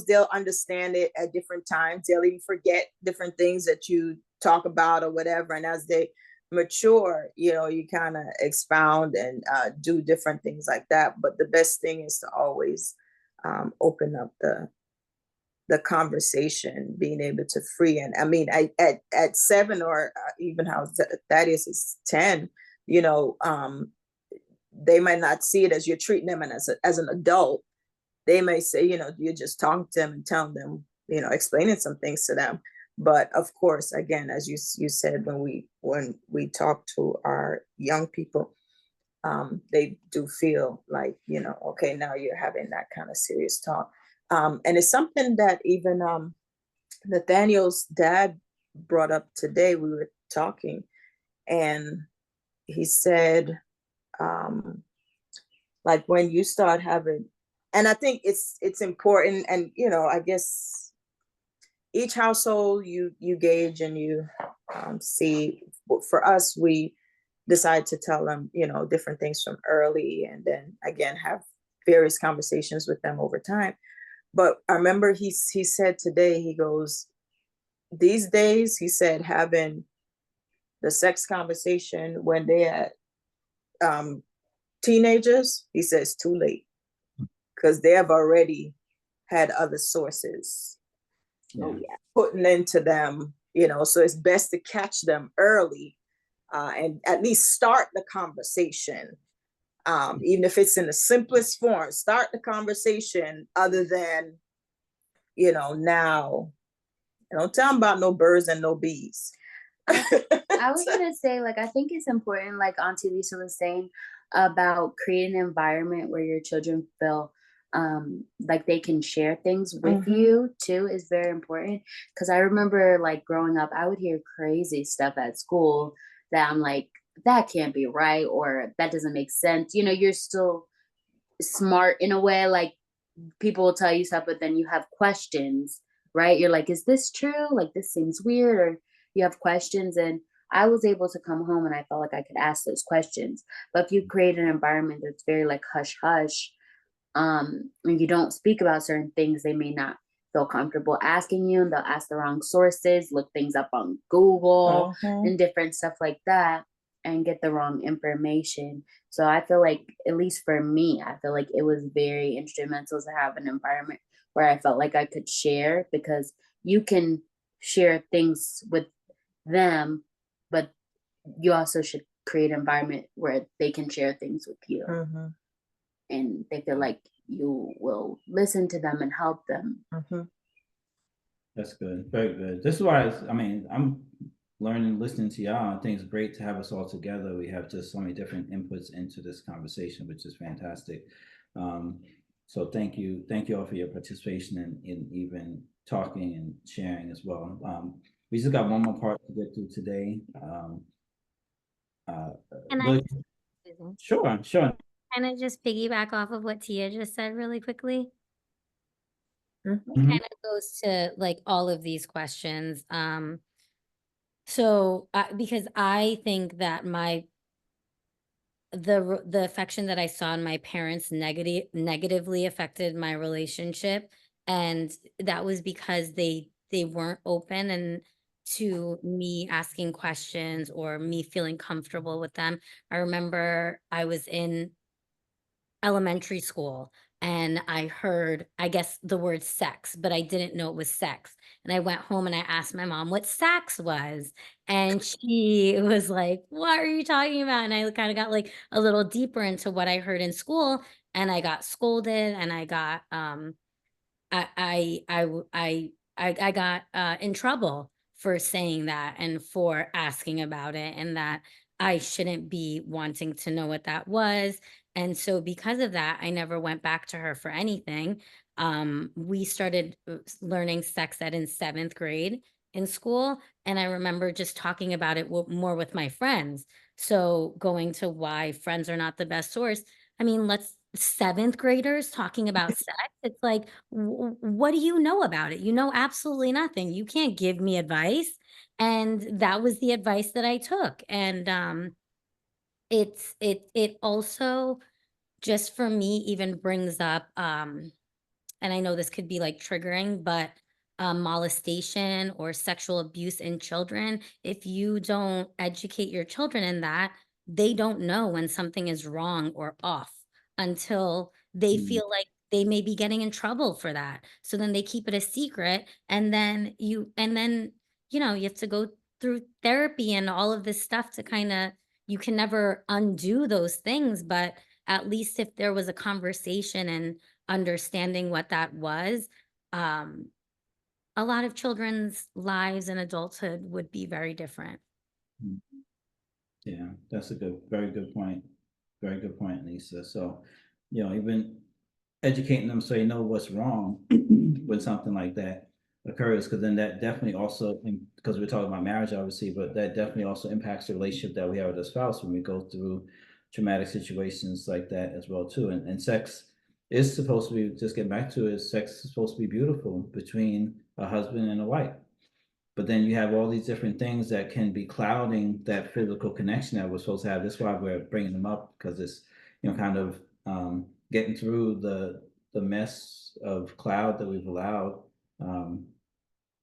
[SPEAKER 2] they'll understand it. At different times, they'll even forget different things that you talk about or whatever. And as they mature, you know, you kind of expound and do different things like that. But the best thing is to always open up the conversation, being able to free. And I mean, at 7, or even how that is 10, you know, they might not see it as you're treating them, and as an adult, they may say, you know, you're just talking to them and telling them, you know, explaining some things to them. But of course, again, as you said, when we talk to our young people, they do feel like, you know, okay, now you're having that kind of serious talk. And it's something that even Nathaniel's dad brought up today. We were talking, and he said, like, when you start having, and I think it's important, and, you know, I guess each household you gauge and you see. For us, we decide to tell them, you know, different things from early, and then again have various conversations with them over time. But I remember he said today, he goes, these days, he said, having the sex conversation when they're teenagers, he says too late, because they have already had other sources putting into them, you know, so it's best to catch them early and at least start the conversation. Even if it's in the simplest form, start the conversation, other than, you know, now, don't tell them about no birds and no bees.
[SPEAKER 4] I was gonna say, like, I think it's important, like Auntie Lisa was saying, about creating an environment where your children feel like they can share things with you too, is very important. Because I remember, like, growing up, I would hear crazy stuff at school that I'm like, that can't be right, or that doesn't make sense. You know, you're still smart in a way, like people will tell you stuff, but then you have questions right? You're like, is this true? Like, this seems weird, or you have questions. And I was able to come home and I felt like I could ask those questions. But if you create an environment that's very like hush hush, and you don't speak about certain things, they may not feel comfortable asking you, and they'll ask the wrong sources, look things up on Google and different stuff like that, and get the wrong information. So I feel like, at least for me, I feel like it was very instrumental to have an environment where I felt like I could share, because you can share things with them, but you also should create an environment where they can share things with you. And they feel like you will listen to them and help them.
[SPEAKER 1] That's good. Very good. This is why I mean, I'm learning, listening to y'all. I think it's great to have us all together. We have just so many different inputs into this conversation, which is fantastic. So thank you all for your participation in even talking and sharing as well. We just got one more part to get through today. Sure.
[SPEAKER 13] Kind of just piggyback off of what Tia just said really quickly. It
[SPEAKER 1] Mhm.
[SPEAKER 13] kind of goes to like all of these questions. So because I think that the affection that I saw in my parents negatively affected my relationship, and that was because they weren't open and to me asking questions or me feeling comfortable with them. I remember I was in elementary school and I heard, I guess, the word sex, but I didn't know it was sex. And I went home and I asked my mom what sex was. And she was like, what are you talking about? And I kind of got like a little deeper into what I heard in school, and I got scolded, and I got I got in trouble for saying that and for asking about it, and that I shouldn't be wanting to know what that was. And so because of that, I never went back to her for anything. We started learning sex ed in 7th grade in school, and I remember just talking about it more with my friends. So going to why friends are not the best source. I mean, let's 7th graders talking about sex. It's like, what do you know about it? You know absolutely nothing. You can't give me advice. And that was the advice that I took. And it also, just for me, even brings up and I know this could be like triggering, but molestation or sexual abuse in children, if you don't educate your children in that, they don't know when something is wrong or off until they feel like they may be getting in trouble for that. So then they keep it a secret, and then you know, you have to go through therapy and all of this stuff to kind of, you can never undo those things, but at least if there was a conversation and understanding what that was, a lot of children's lives and adulthood would be very different.
[SPEAKER 1] Yeah, that's a very good point. Very good point, Lisa. So, you know, even educating them so they know what's wrong when something like that occurs, because then that definitely also, because we're talking about marriage, obviously, but that definitely also impacts the relationship that we have with a spouse when we go through traumatic situations like that as well, too. And sex is supposed to be, just get back to it, sex is supposed to be beautiful between a husband and a wife. But then you have all these different things that can be clouding that physical connection that we're supposed to have. That's why we're bringing them up, because it's, you know, kind of getting through the mess of cloud that we've allowed,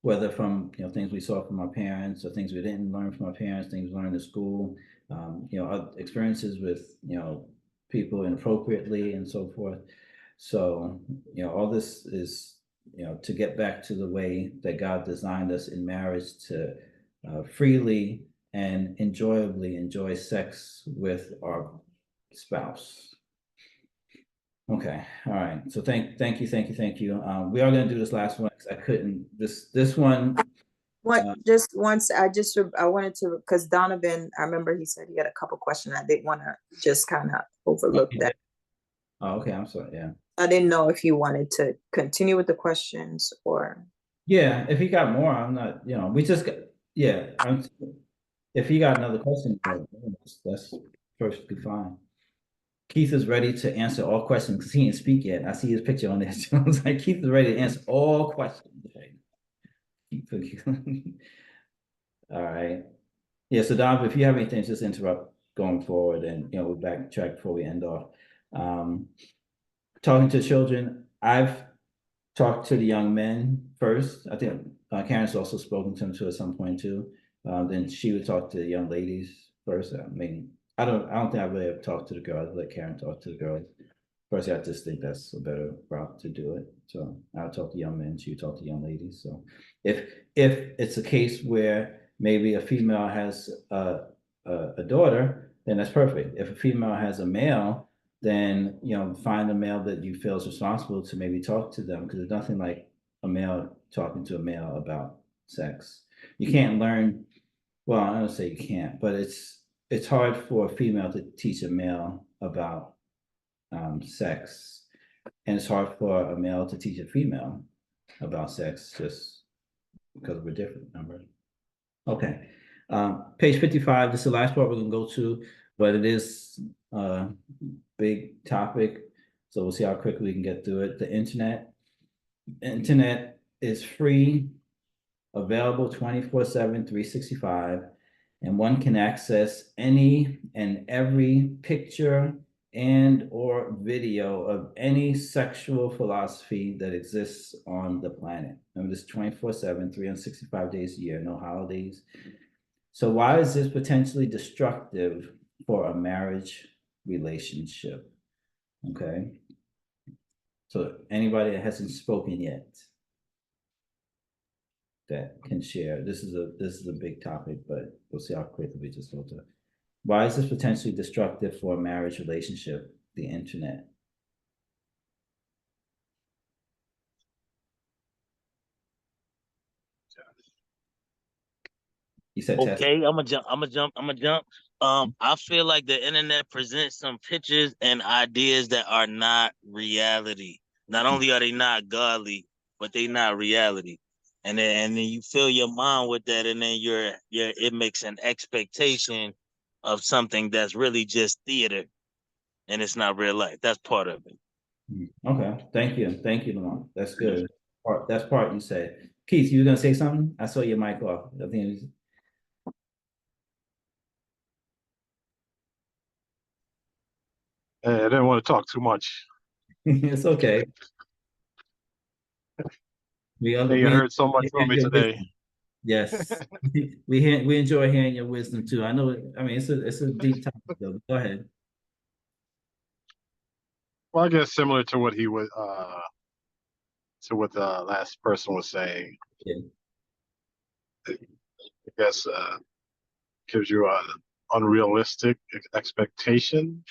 [SPEAKER 1] whether from, you know, things we saw from our parents or things we didn't learn from our parents, things we learned in school, you know, experiences with, you know, people inappropriately and so forth. So, you know, all this is, you know, to get back to the way that God designed us in marriage, to freely and enjoyably enjoy sex with our spouse. Okay, all right. So thank you. We are going to do this last one because I couldn't. This one.
[SPEAKER 2] Just once, I wanted to, because Donovan, I remember he said he had a couple questions. I didn't want to just kind of overlook that.
[SPEAKER 1] Oh, okay. I'm sorry. Yeah.
[SPEAKER 2] I didn't know if you wanted to continue with the questions or.
[SPEAKER 1] Yeah, if he got more, I'm not, you know, we just got, yeah. If he got another question, that's perfectly fine. Keith is ready to answer all questions because he didn't speak yet. I see his picture on this. I was like, Keith is ready to answer all questions. All right. Yeah, so Don, if you have anything, just interrupt going forward and, we'll backtrack before we end off. Talking to children, I've talked to the young men first. I think Karen's also spoken to them too at some point too. Then she would talk to the young ladies first. I mean, I don't think I really have talked to the girls. I'd let Karen talk to the girls. Personally, I just think that's a better route to do it. So I'll talk to young men, she would talk to young ladies. So if it's a case where maybe a female has a daughter, then that's perfect. If a female has a male, then find a male that you feel is responsible to maybe talk to them, because there's nothing like a male talking to a male about sex. You can't learn. Well, I don't say you can't, but it's hard for a female to teach a male about sex, and it's hard for a male to teach a female about sex just because we're different. Remember? Okay. Page 55. This is the last part we're gonna go to, but it is a big topic, so we'll see how quickly we can get through it. The internet is free, available 24/7, 365, and one can access any and every picture and or video of any sexual philosophy that exists on the planet. Remember, this 24/7, 365 days a year, no holidays. So why is this potentially destructive for a marriage relationship? Okay. So anybody that hasn't spoken yet that can share. This is a big topic, but we'll see how quickly we just go to it. Why is this potentially destructive for a marriage relationship? The internet. You said test.
[SPEAKER 8] Okay, I'm gonna jump. I feel like the internet presents some pictures and ideas that are not reality. Not only are they not godly, but they not reality. And then you fill your mind with that, and then it makes an expectation of something that's really just theater, and it's not real life. That's part of it.
[SPEAKER 1] Okay, thank you, Lamont. That's good. That's part you said. Keith, you were gonna say something? I saw your mic off. I think it was...
[SPEAKER 14] I didn't want to talk too much.
[SPEAKER 1] It's okay. We
[SPEAKER 14] heard so much from me today.
[SPEAKER 1] Yes, we enjoy hearing your wisdom too. I know. I mean, it's a deep topic though. Go ahead.
[SPEAKER 14] Well, I guess similar to what he was, to what the last person was saying.
[SPEAKER 1] Yeah.
[SPEAKER 14] I guess gives you an unrealistic expectation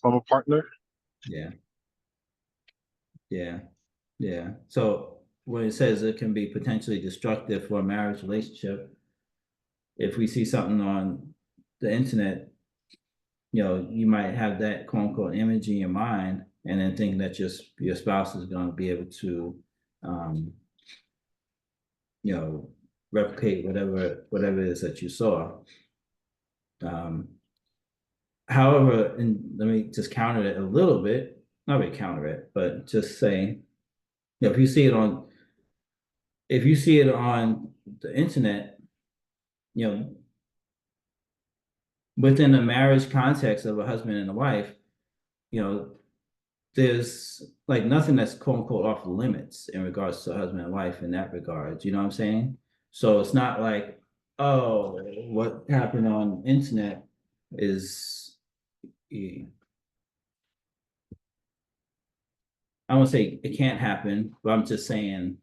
[SPEAKER 14] from a partner.
[SPEAKER 1] Yeah. Yeah. Yeah. So when it says it can be potentially destructive for a marriage relationship, if we see something on the internet, you might have that quote unquote image in your mind, and then thinking that your spouse is going to be able to, replicate whatever it is that you saw. However, and let me just counter it a little bit. Not really counter it, but just say, if you see it on the internet, within a marriage context of a husband and a wife, there's like nothing that's quote unquote off limits in regards to husband and wife in that regard. You know what I'm saying? So it's not like, oh, what happened on internet is, I won't say it can't happen, but I'm just saying,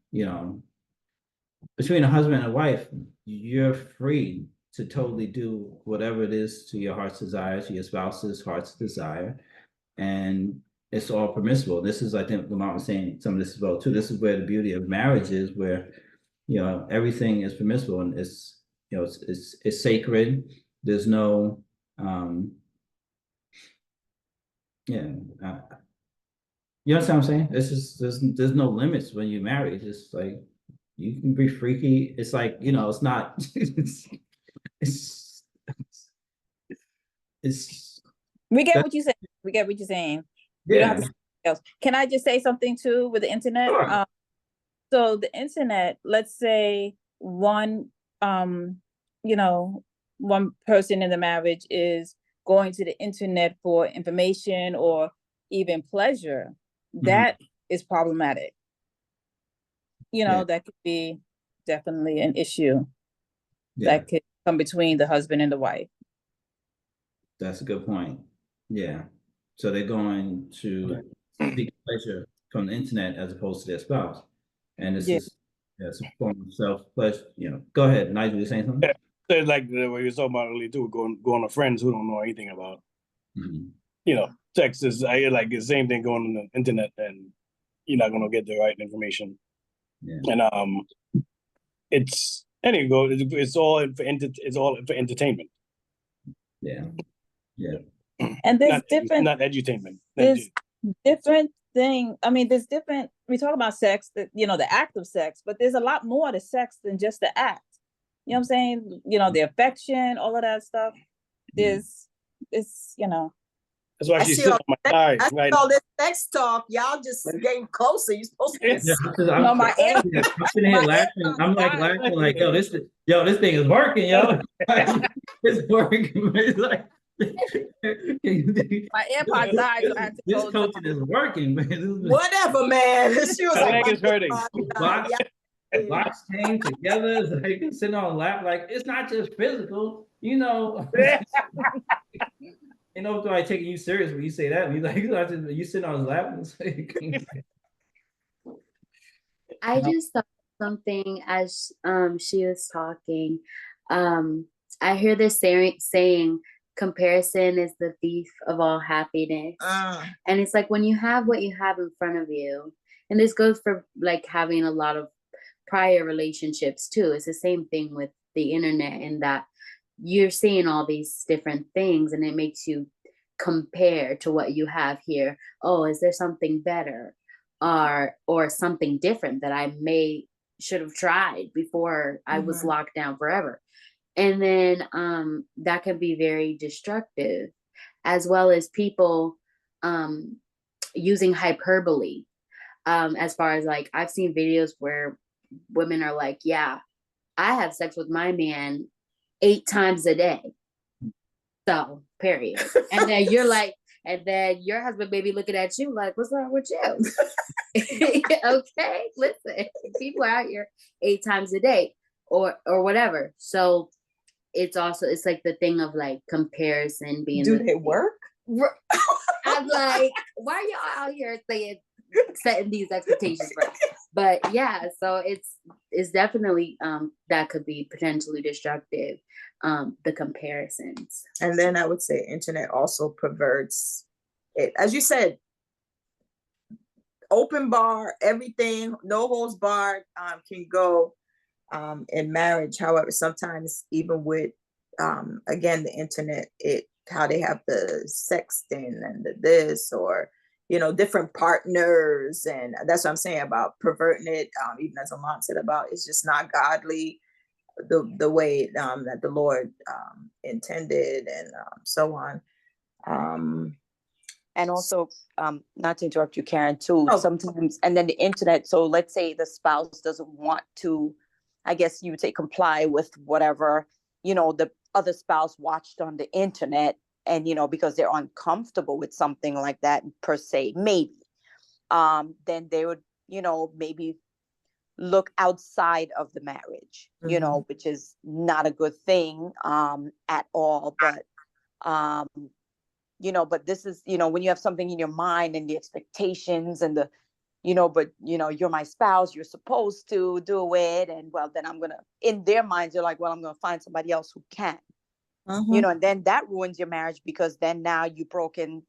[SPEAKER 1] between a husband and a wife, you're free to totally do whatever it is to your heart's desire, to your spouse's heart's desire, and it's all permissible. This is, I think, Lamont was saying some of this as well too. This is where the beauty of marriage is, where everything is permissible, and it's it's sacred. There's no you understand what I'm saying? It's just there's no limits when you marry. It's just like you can be freaky. It's like, it's not it's
[SPEAKER 9] We get what you're saying. We get what you're saying. We don't have to say else. Can I just say something too with the internet?
[SPEAKER 1] Sure.
[SPEAKER 9] So the internet, let's say one, you know, one person in the marriage is going to the internet for information or even pleasure, that is problematic. You know,
[SPEAKER 1] Yeah.
[SPEAKER 9] that could be definitely an issue
[SPEAKER 1] Yeah,
[SPEAKER 9] that could come between the husband and the wife.
[SPEAKER 1] that's a good point. Yeah. So they're going to seek pleasure from the internet as opposed to their spouse. And this
[SPEAKER 9] Yeah.
[SPEAKER 1] is it's a form of self-pleasure. You know, go ahead, Nigel, you're saying something?
[SPEAKER 7] So it's like what you were talking about earlier too, going to friends who don't know anything about,
[SPEAKER 1] Mhm.
[SPEAKER 7] you know, text is I like the same thing going on the internet, and you're not gonna get the right information.
[SPEAKER 1] Yeah.
[SPEAKER 7] And it's anyway, it's all for entertainment.
[SPEAKER 1] Yeah. Yeah.
[SPEAKER 9] And there's
[SPEAKER 7] Not
[SPEAKER 9] different,
[SPEAKER 7] not edutainment.
[SPEAKER 9] there's different thing. I mean, there's different, we talk about sex, that, you know, the act of sex, but there's a lot more to sex than just the act. You know what I'm saying? You know, the affection, all of that stuff. There's, it's, you know.
[SPEAKER 7] That's why
[SPEAKER 2] I
[SPEAKER 7] she's
[SPEAKER 2] see
[SPEAKER 7] sitting
[SPEAKER 2] all,
[SPEAKER 7] on my thigh,
[SPEAKER 2] I see
[SPEAKER 7] right?
[SPEAKER 2] all this sex talk. Y'all just getting closer. You're supposed to be.
[SPEAKER 1] Yeah, I'm,
[SPEAKER 9] No, my ear,
[SPEAKER 1] yeah, I'm sitting here
[SPEAKER 9] my
[SPEAKER 1] laughing. I'm like
[SPEAKER 9] earphones
[SPEAKER 1] laughing like, this thing is working, yo. It's working. It's like
[SPEAKER 9] my AirPods died, so I had to
[SPEAKER 1] this
[SPEAKER 9] go to
[SPEAKER 1] coaching is working, man.
[SPEAKER 2] Whatever, man. She was
[SPEAKER 7] My
[SPEAKER 2] like,
[SPEAKER 7] leg is hurting.
[SPEAKER 1] The box came together. It's like you sitting on a lap, like it's not just physical, you know. You know, do I taking you serious when you say that? You like you sitting on his lap and it's like,
[SPEAKER 4] I just thought something as she was talking. I hear this saying comparison is the thief of all happiness. And it's like when you have what you have in front of you, and this goes for like having a lot of prior relationships too. It's the same thing with the internet, in that you're seeing all these different things and it makes you compare to what you have here. Oh, is there something better? Or something different that I should have tried before I was locked down forever. And then that can be very destructive, as well as people using hyperbole. As far as like, I've seen videos where women are like, yeah, I have sex with my man 8 times a day. So, period. And then you're like, and then your husband may be looking at you like, what's wrong with you? Okay, listen, people are out here 8 times a day or whatever. So it's like the thing of like comparison being.
[SPEAKER 2] Do they work?
[SPEAKER 4] I'm like, why are y'all out here setting these expectations for us? But yeah, so it's definitely that could be potentially destructive, the comparisons.
[SPEAKER 2] And then I would say internet also perverts it. As you said, open bar, everything, no holds barred, can go in marriage. However, sometimes even with again the internet, how they have the sexting and the this, or you know, different partners, and that's what I'm saying about perverting it. Even as Aman said about, it's just not godly, the way that the Lord intended, and so on.
[SPEAKER 11] And also, not to interrupt you, Karen, too, sometimes, and then the internet, so let's say the spouse doesn't want to, I guess you would say, comply with whatever, you know, the other spouse watched on the internet, and, you know, because they're uncomfortable with something like that, per se, maybe, then they would, you know, maybe look outside of the marriage, you know, which is not a good thing at all. But you know, but this is, you know, when you have something in your mind and the expectations and the, you know, but, you know, you're my spouse, you're supposed to do it. And well, then in their minds, they're like, well, I'm going to find somebody else who can, you know, and then that ruins your marriage, because then now you've broken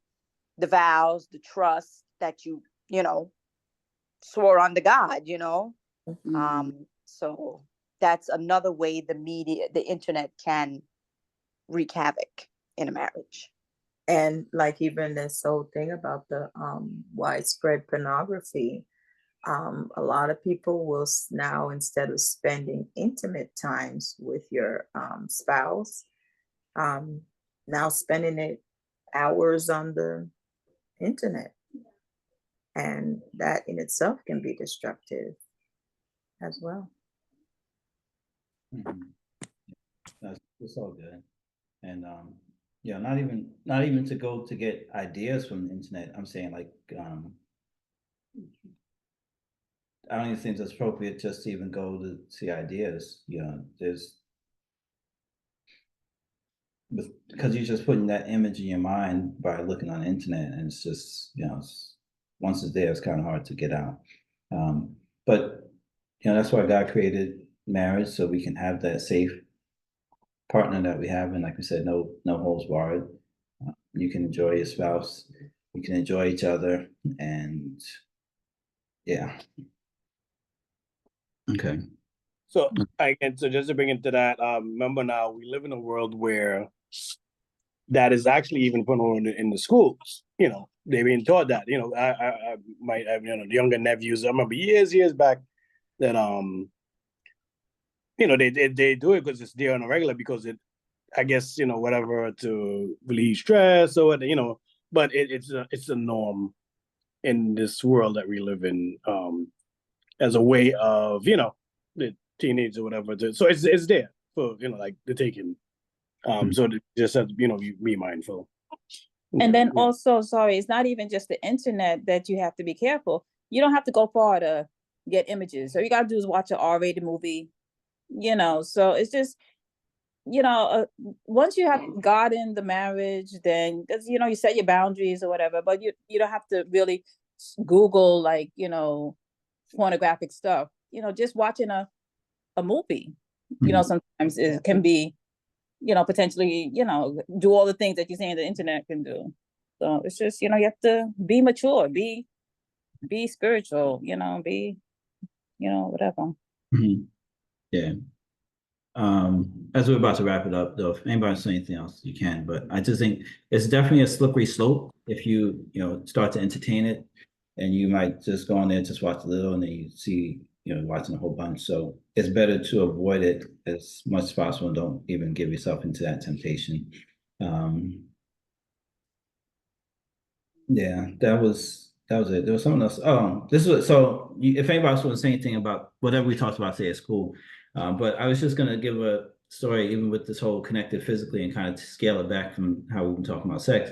[SPEAKER 11] the vows, the trust that you know, swore on to God, you know. So that's another way the internet can wreak havoc in a marriage.
[SPEAKER 2] And like even this whole thing about the widespread pornography, a lot of people will now, instead of spending intimate times with your spouse, now spending it hours on the internet, and that in itself can be destructive. as well.
[SPEAKER 1] Mhm. It's all good. And yeah, not even to go to get ideas from the internet. I'm saying like I don't even think it's appropriate just to even go to see ideas. You know, there's because you're just putting that image in your mind by looking on the internet, and it's just, you know, once it's there, it's kind of hard to get out. But you know, that's why God created marriage, so we can have that safe partner that we have, and like we said, no holds barred. You can enjoy your spouse, you can enjoy each other, and yeah. Okay.
[SPEAKER 7] So so just to bring into that, remember now we live in a world where that is actually even put on in the schools. You know, they're being taught that. You know, I might have, you know, younger nephews. I remember years back that you know, they do it because it's there on a regular, because it, I guess, you know, whatever, to relieve stress or what, you know, but it's a norm in this world that we live in, as a way of, you know, the teenagers or whatever. So it's there for, you know, like the taking. So just have to, you know, be mindful.
[SPEAKER 9] And then
[SPEAKER 7] Yeah.
[SPEAKER 9] also, sorry, it's not even just the internet that you have to be careful. You don't have to go far to get images. So you got to do is watch an R-rated movie, you know. So it's just, you know, once you have God in the marriage, then, because, you know, you set your boundaries or whatever, but you don't have to really Google, like, you know, pornographic stuff. You know, just watching a movie, you know, sometimes it can be, you know, potentially, you know, do all the things that you're saying the internet can do. So it's just, you know, you have to be mature, be spiritual, you know, be, you know, whatever.
[SPEAKER 1] Mhm. Yeah. As we're about to wrap it up, though, if anybody wants to say anything else, you can. But I just think it's definitely a slippery slope if you know, start to entertain it, and you might just go on there, just watch a little, and then you see, you know, watching a whole bunch. So it's better to avoid it as much as possible, and don't even give yourself into that temptation. Yeah, that was it. There was something else. Oh, this was so. If anybody else wants to say anything about whatever we talked about today, it's cool. But I was just gonna give a story, even with this whole connected physically, and kind of scale it back from how we've been talking about sex.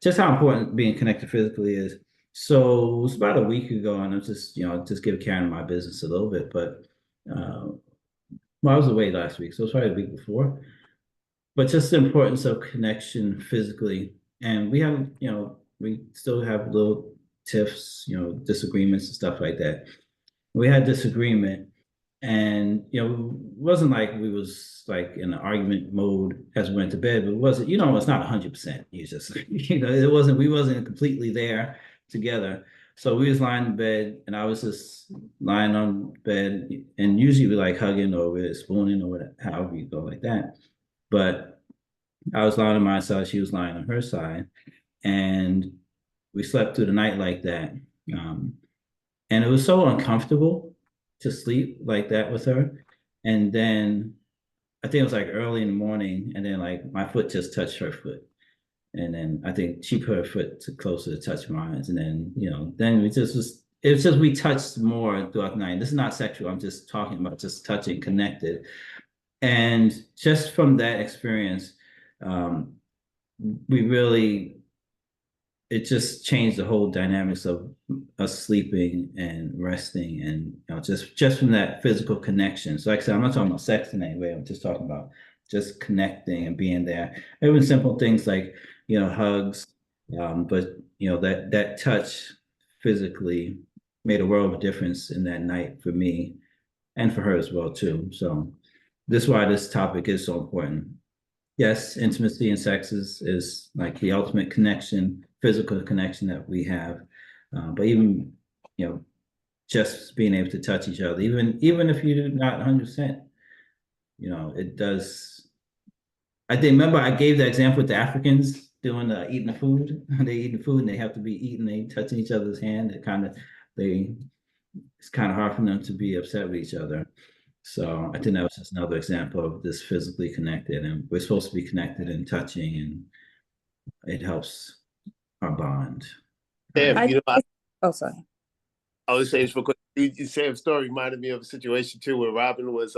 [SPEAKER 1] Just how important being connected physically is. So it was about a week ago, and I'm just, you know, just give Karen my business a little bit, but well, I was away last week, so it was probably the week before. But just the importance of connection physically, and we have, you know, we still have little tiffs, you know, disagreements and stuff like that. We had disagreement, and you know, it wasn't like we was like in an argument mode as we went to bed, but it wasn't, you know, it's not 100%. You just, you know, we wasn't completely there together. So we was lying in bed, and I was just lying on bed, and usually we like hugging or we're spooning or whatever, however you go like that. But I was lying on my side, she was lying on her side, and we slept through the night like that. And it was so uncomfortable to sleep like that with her. And then I think it was like early in the morning, and then like my foot just touched her foot. And then I think she put her foot closer to touch mine. And then, you know, then it was just we touched more throughout the night. This is not sexual. I'm just talking about just touching, connected. And just from that experience, we really, it just changed the whole dynamics of us sleeping and resting, and you know, just from that physical connection. So like I said, I'm not talking about sex in any way. I'm just talking about just connecting and being there. Even simple things like, you know, hugs, but you know, that touch physically made a world of difference in that night for me and for her as well too. So this is why this topic is so important. Yes, intimacy and sex is like the ultimate connection, physical connection that we have. But even, you know, just being able to touch each other, even if you're not 100%, you know, it does. I think, remember I gave the example with the Africans doing eating the food. They eat the food and they have to be eating, they touching each other's hand. It's kind of hard for them to be upset with each other. So I think that was just another example of this physically connected, and we're supposed to be connected and touching, and it helps our bond.
[SPEAKER 6] If you know,
[SPEAKER 9] oh, sorry.
[SPEAKER 6] I would say this real quick. you same story reminded me of a situation too where Robin was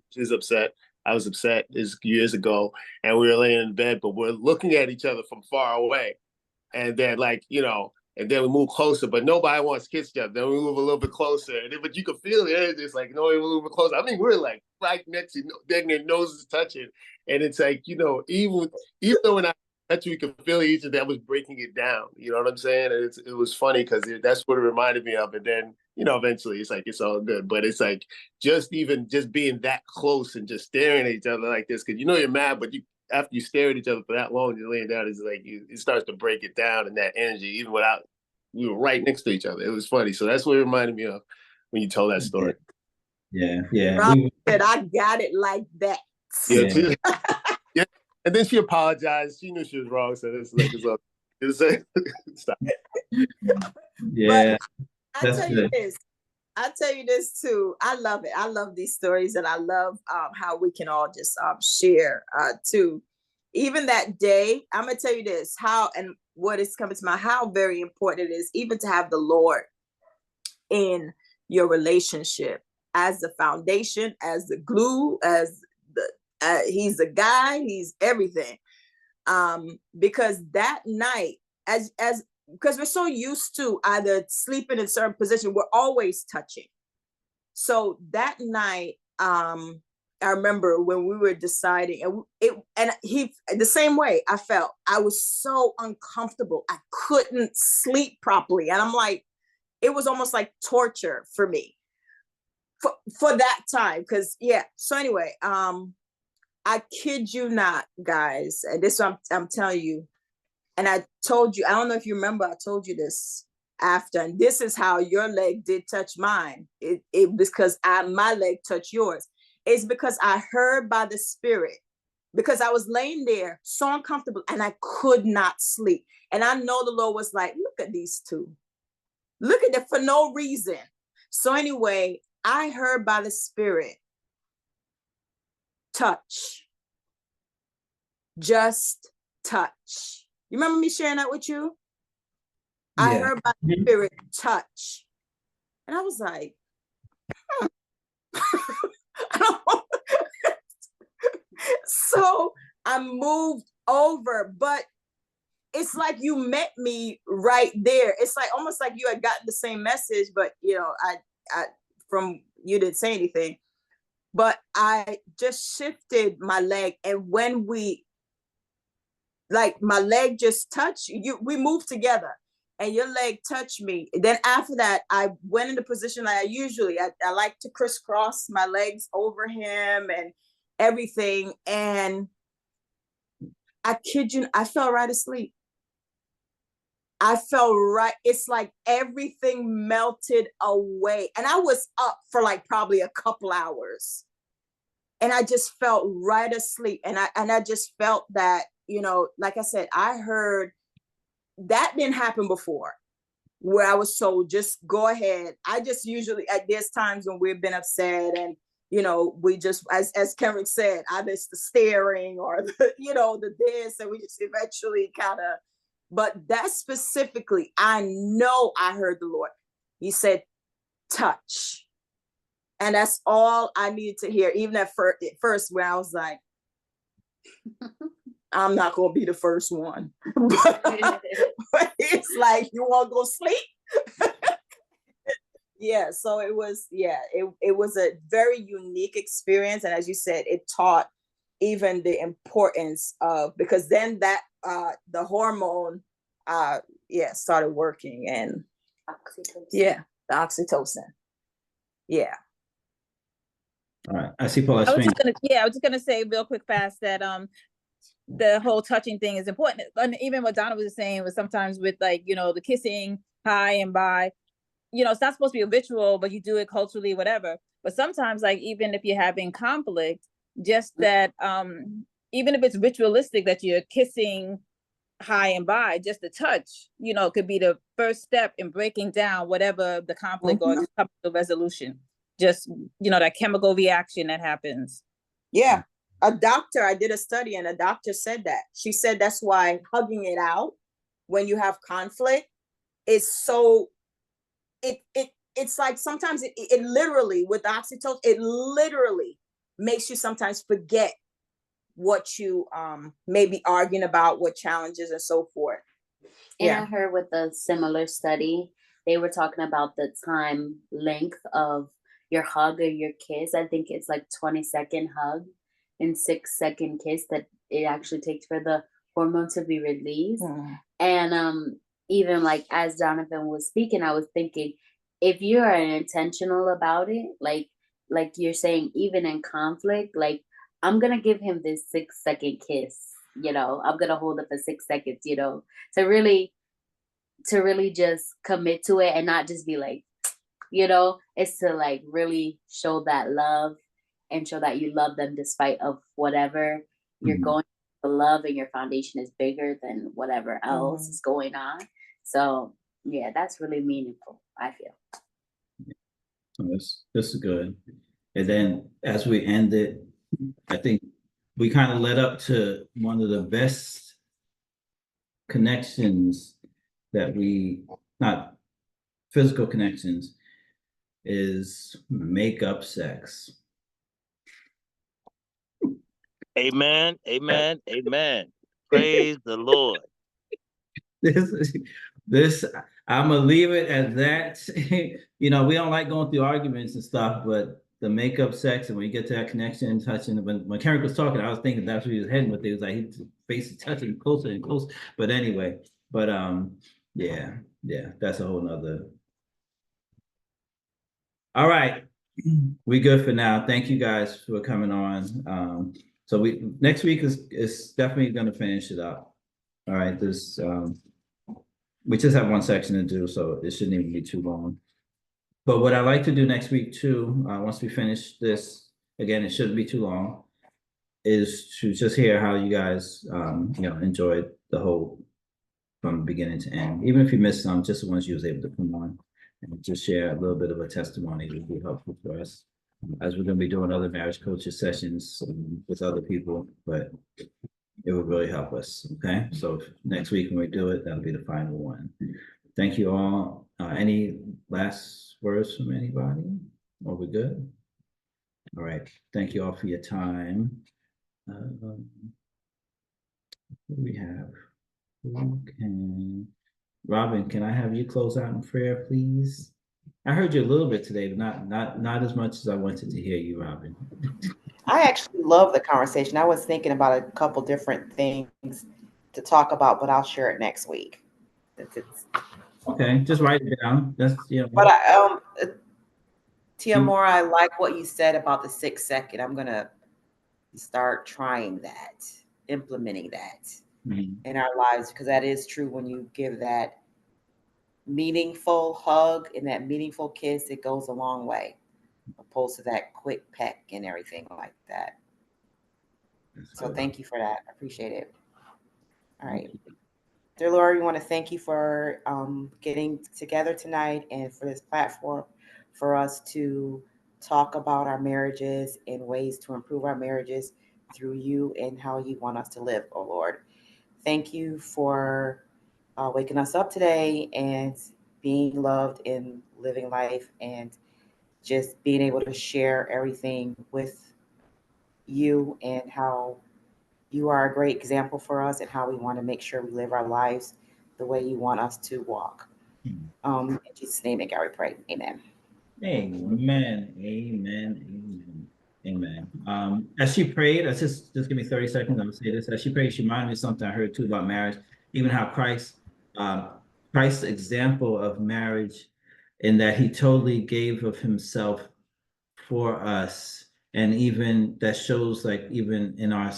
[SPEAKER 6] she was upset. I was upset this years ago, and we were laying in bed, but we're looking at each other from far away. And then and then we move closer, but nobody wants to kiss each other. Then we move a little bit closer, and then, but you can feel it. It's like no, we move a little bit closer. I mean, we're like right next to, then their noses touching, and it's like even though we're not touching, we can feel each other. That was breaking it down. You know what I'm saying? And it was funny because that's what it reminded me of. And then eventually it's like it's all good, but it's like just being that close and just staring at each other like this because you're mad, but after you stare at each other for that long, you're laying down, it's like it starts to break it down, and that energy, even without, we were right next to each other. It was funny. So that's what it reminded me of when you told that story.
[SPEAKER 1] Yeah.
[SPEAKER 2] Robin said, I got it like that.
[SPEAKER 6] Yeah. Yeah. And then she apologized. She knew she was wrong. So it's like, stop.
[SPEAKER 1] Yeah.
[SPEAKER 2] But I tell you this too. I love it. I love these stories, and I love how we can all just share too. Even that day, I'm gonna tell you this, how and what is coming to mind, how very important it is even to have the Lord in your relationship as the foundation, as the glue, as the he's the guy, he's everything. Because that night, because we're so used to either sleeping in a certain position, we're always touching. So that night, I remember when we were deciding, and he the same way I felt. I was so uncomfortable. I couldn't sleep properly, and I'm like, it was almost like torture for me for that time. Because So anyway, I kid you not, guys, and this I'm telling you. And I told you, I don't know if you remember, I told you this after, and this is how your leg did touch mine. It because my leg touched yours. It's because I heard by the Spirit, because I was laying there so uncomfortable and I could not sleep. And I know the Lord was like, look at these two. Look at them for no reason. So anyway, I heard by the Spirit, touch. Just touch. You remember me sharing that with you? Yeah. I heard by the Spirit, touch. And I was like, So I moved over, but it's like you met me right there. It's like almost like you had gotten the same message, but I from you didn't say anything. But I just shifted my leg, and when my leg just touched you, we moved together, and your leg touched me. Then after that, I went into position like I usually. I like to crisscross my legs over him and everything. And I kid you, I fell right asleep. I fell right. It's like everything melted away, and I was up for like probably a couple hours, and I just felt right asleep. And I just felt that. Like I said, I heard that didn't happen before where I was told, just go ahead. I just usually, there's times when we've been upset and, we just, as Karen said, either it's the staring or the this, and we just eventually but that specifically, I know I heard the Lord. He said, touch. And that's all I needed to hear. Even at first where I was like, I'm not going to be the first one. But it's like, you want to go sleep? Yeah. So it was, it was a very unique experience. And as you said, it taught even the importance of, because then that, the hormone, started working, and oxytocin. Yeah, the oxytocin. Yeah.
[SPEAKER 1] All right. I see Paul.
[SPEAKER 9] I was just gonna say real quick fast that the whole touching thing is important. And even what Donna was saying was sometimes with the kissing high and by, it's not supposed to be a ritual, but you do it culturally, whatever. But sometimes even if you're having conflict, just that even if it's ritualistic that you're kissing high and by, just the touch, could be the first step in breaking down whatever the conflict or just coming to resolution. Just, that chemical reaction that happens.
[SPEAKER 2] Yeah. I did a study, and a doctor said that. She said that's why hugging it out when you have conflict is so, it it's like sometimes it literally, with oxytocin, it literally makes you sometimes forget what you may be arguing about, what challenges and so forth.
[SPEAKER 4] And
[SPEAKER 2] Yeah.
[SPEAKER 4] I heard with a similar study, they were talking about the time length of your hug or your kiss. I think it's like 20-second hug and 6-second kiss that it actually takes for the hormone to be released. And even like as Jonathan was speaking, I was thinking, if you are intentional about it, like you're saying, even in conflict, like I'm gonna give him this 6-second kiss, I'm gonna hold it for 6 seconds, to really just commit to it and not just be like, it's to like really show that love and show that you love them despite of whatever you're going. The love and your foundation is bigger than whatever else is going on. So yeah, that's really meaningful, I feel.
[SPEAKER 1] This is good. And then as we end it, I think we kind of led up to one of the best connections that not physical connections, is makeup sex.
[SPEAKER 8] Amen. Amen. Amen. Praise the Lord.
[SPEAKER 1] This I'm gonna leave it at that. We don't like going through arguments and stuff, but the makeup sex, and when you get to that connection and touching, when Kerrick was talking, I was thinking that's where he was heading with it. It was like his face is touching closer and closer. But anyway, yeah, that's a whole nother. All right, we good for now. Thank you guys for coming on. So next week is definitely going to finish it up. All right, we just have one section to do, so it shouldn't even be too long. But what I like to do next week too, once we finish this, again, it shouldn't be too long, is to just hear how you guys, enjoyed the whole from beginning to end. Even if you missed some, just the ones you was able to come on and just share a little bit of a testimony would be helpful for us, as we're going to be doing other marriage coaches sessions with other people, but it would really help us. Okay, so next week when we do it, that'll be the final one. Thank you all. Any last words from anybody? Are we good? All right. Thank you all for your time. What do we have? Okay. Robin, can I have you close out in prayer, please? I heard you a little bit today, but not as much as I wanted to hear you, Robin.
[SPEAKER 5] I actually love the conversation. I was thinking about a couple different things to talk about, but I'll share it next week.
[SPEAKER 1] Okay, just write it down. That's
[SPEAKER 5] But Tia Moore, I like what you said about the 6 second. I'm gonna start trying that, implementing that in our lives, because that is true. When you give that meaningful hug and that meaningful kiss, it goes a long way, opposed to that quick peck and everything like that. So thank you for that. I appreciate it. All right. Dear Lord, we want to thank you for getting together tonight and for this platform for us to talk about our marriages and ways to improve our marriages through you and how you want us to live, oh Lord. Thank you for waking us up today and being loved and living life and just being able to share everything with you and how you are a great example for us and how we want to make sure we live our lives the way you want us to walk. In Jesus' name, I pray. Amen.
[SPEAKER 1] Amen. Amen. Amen. Amen. As she prayed, just give me 30 seconds. I'm gonna say this. As she prayed, she reminded me of something I heard too about marriage, even how Christ's example of marriage, in that he totally gave of himself for us, and even that shows, like, even in our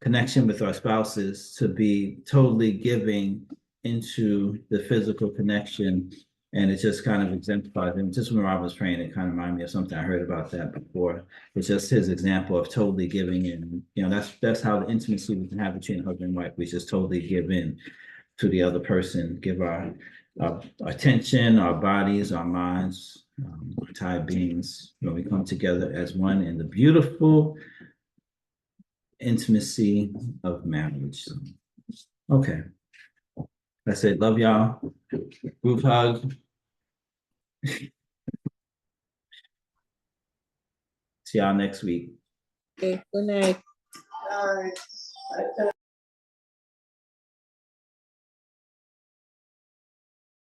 [SPEAKER 1] connection with our spouses, to be totally giving into the physical connection. And it just kind of exemplifies him. Just when Rob was praying, it kind of reminded me of something I heard about that before. It's just his example of totally giving, and that's how the intimacy we can have between a husband and wife. We just totally give in to the other person, give our attention, our bodies, our minds, our entire beings, when we come together as one in the beautiful intimacy of marriage. Okay, that's it. Love y'all. Group hug. See y'all next week.
[SPEAKER 10] Okay, good night.
[SPEAKER 6] All right.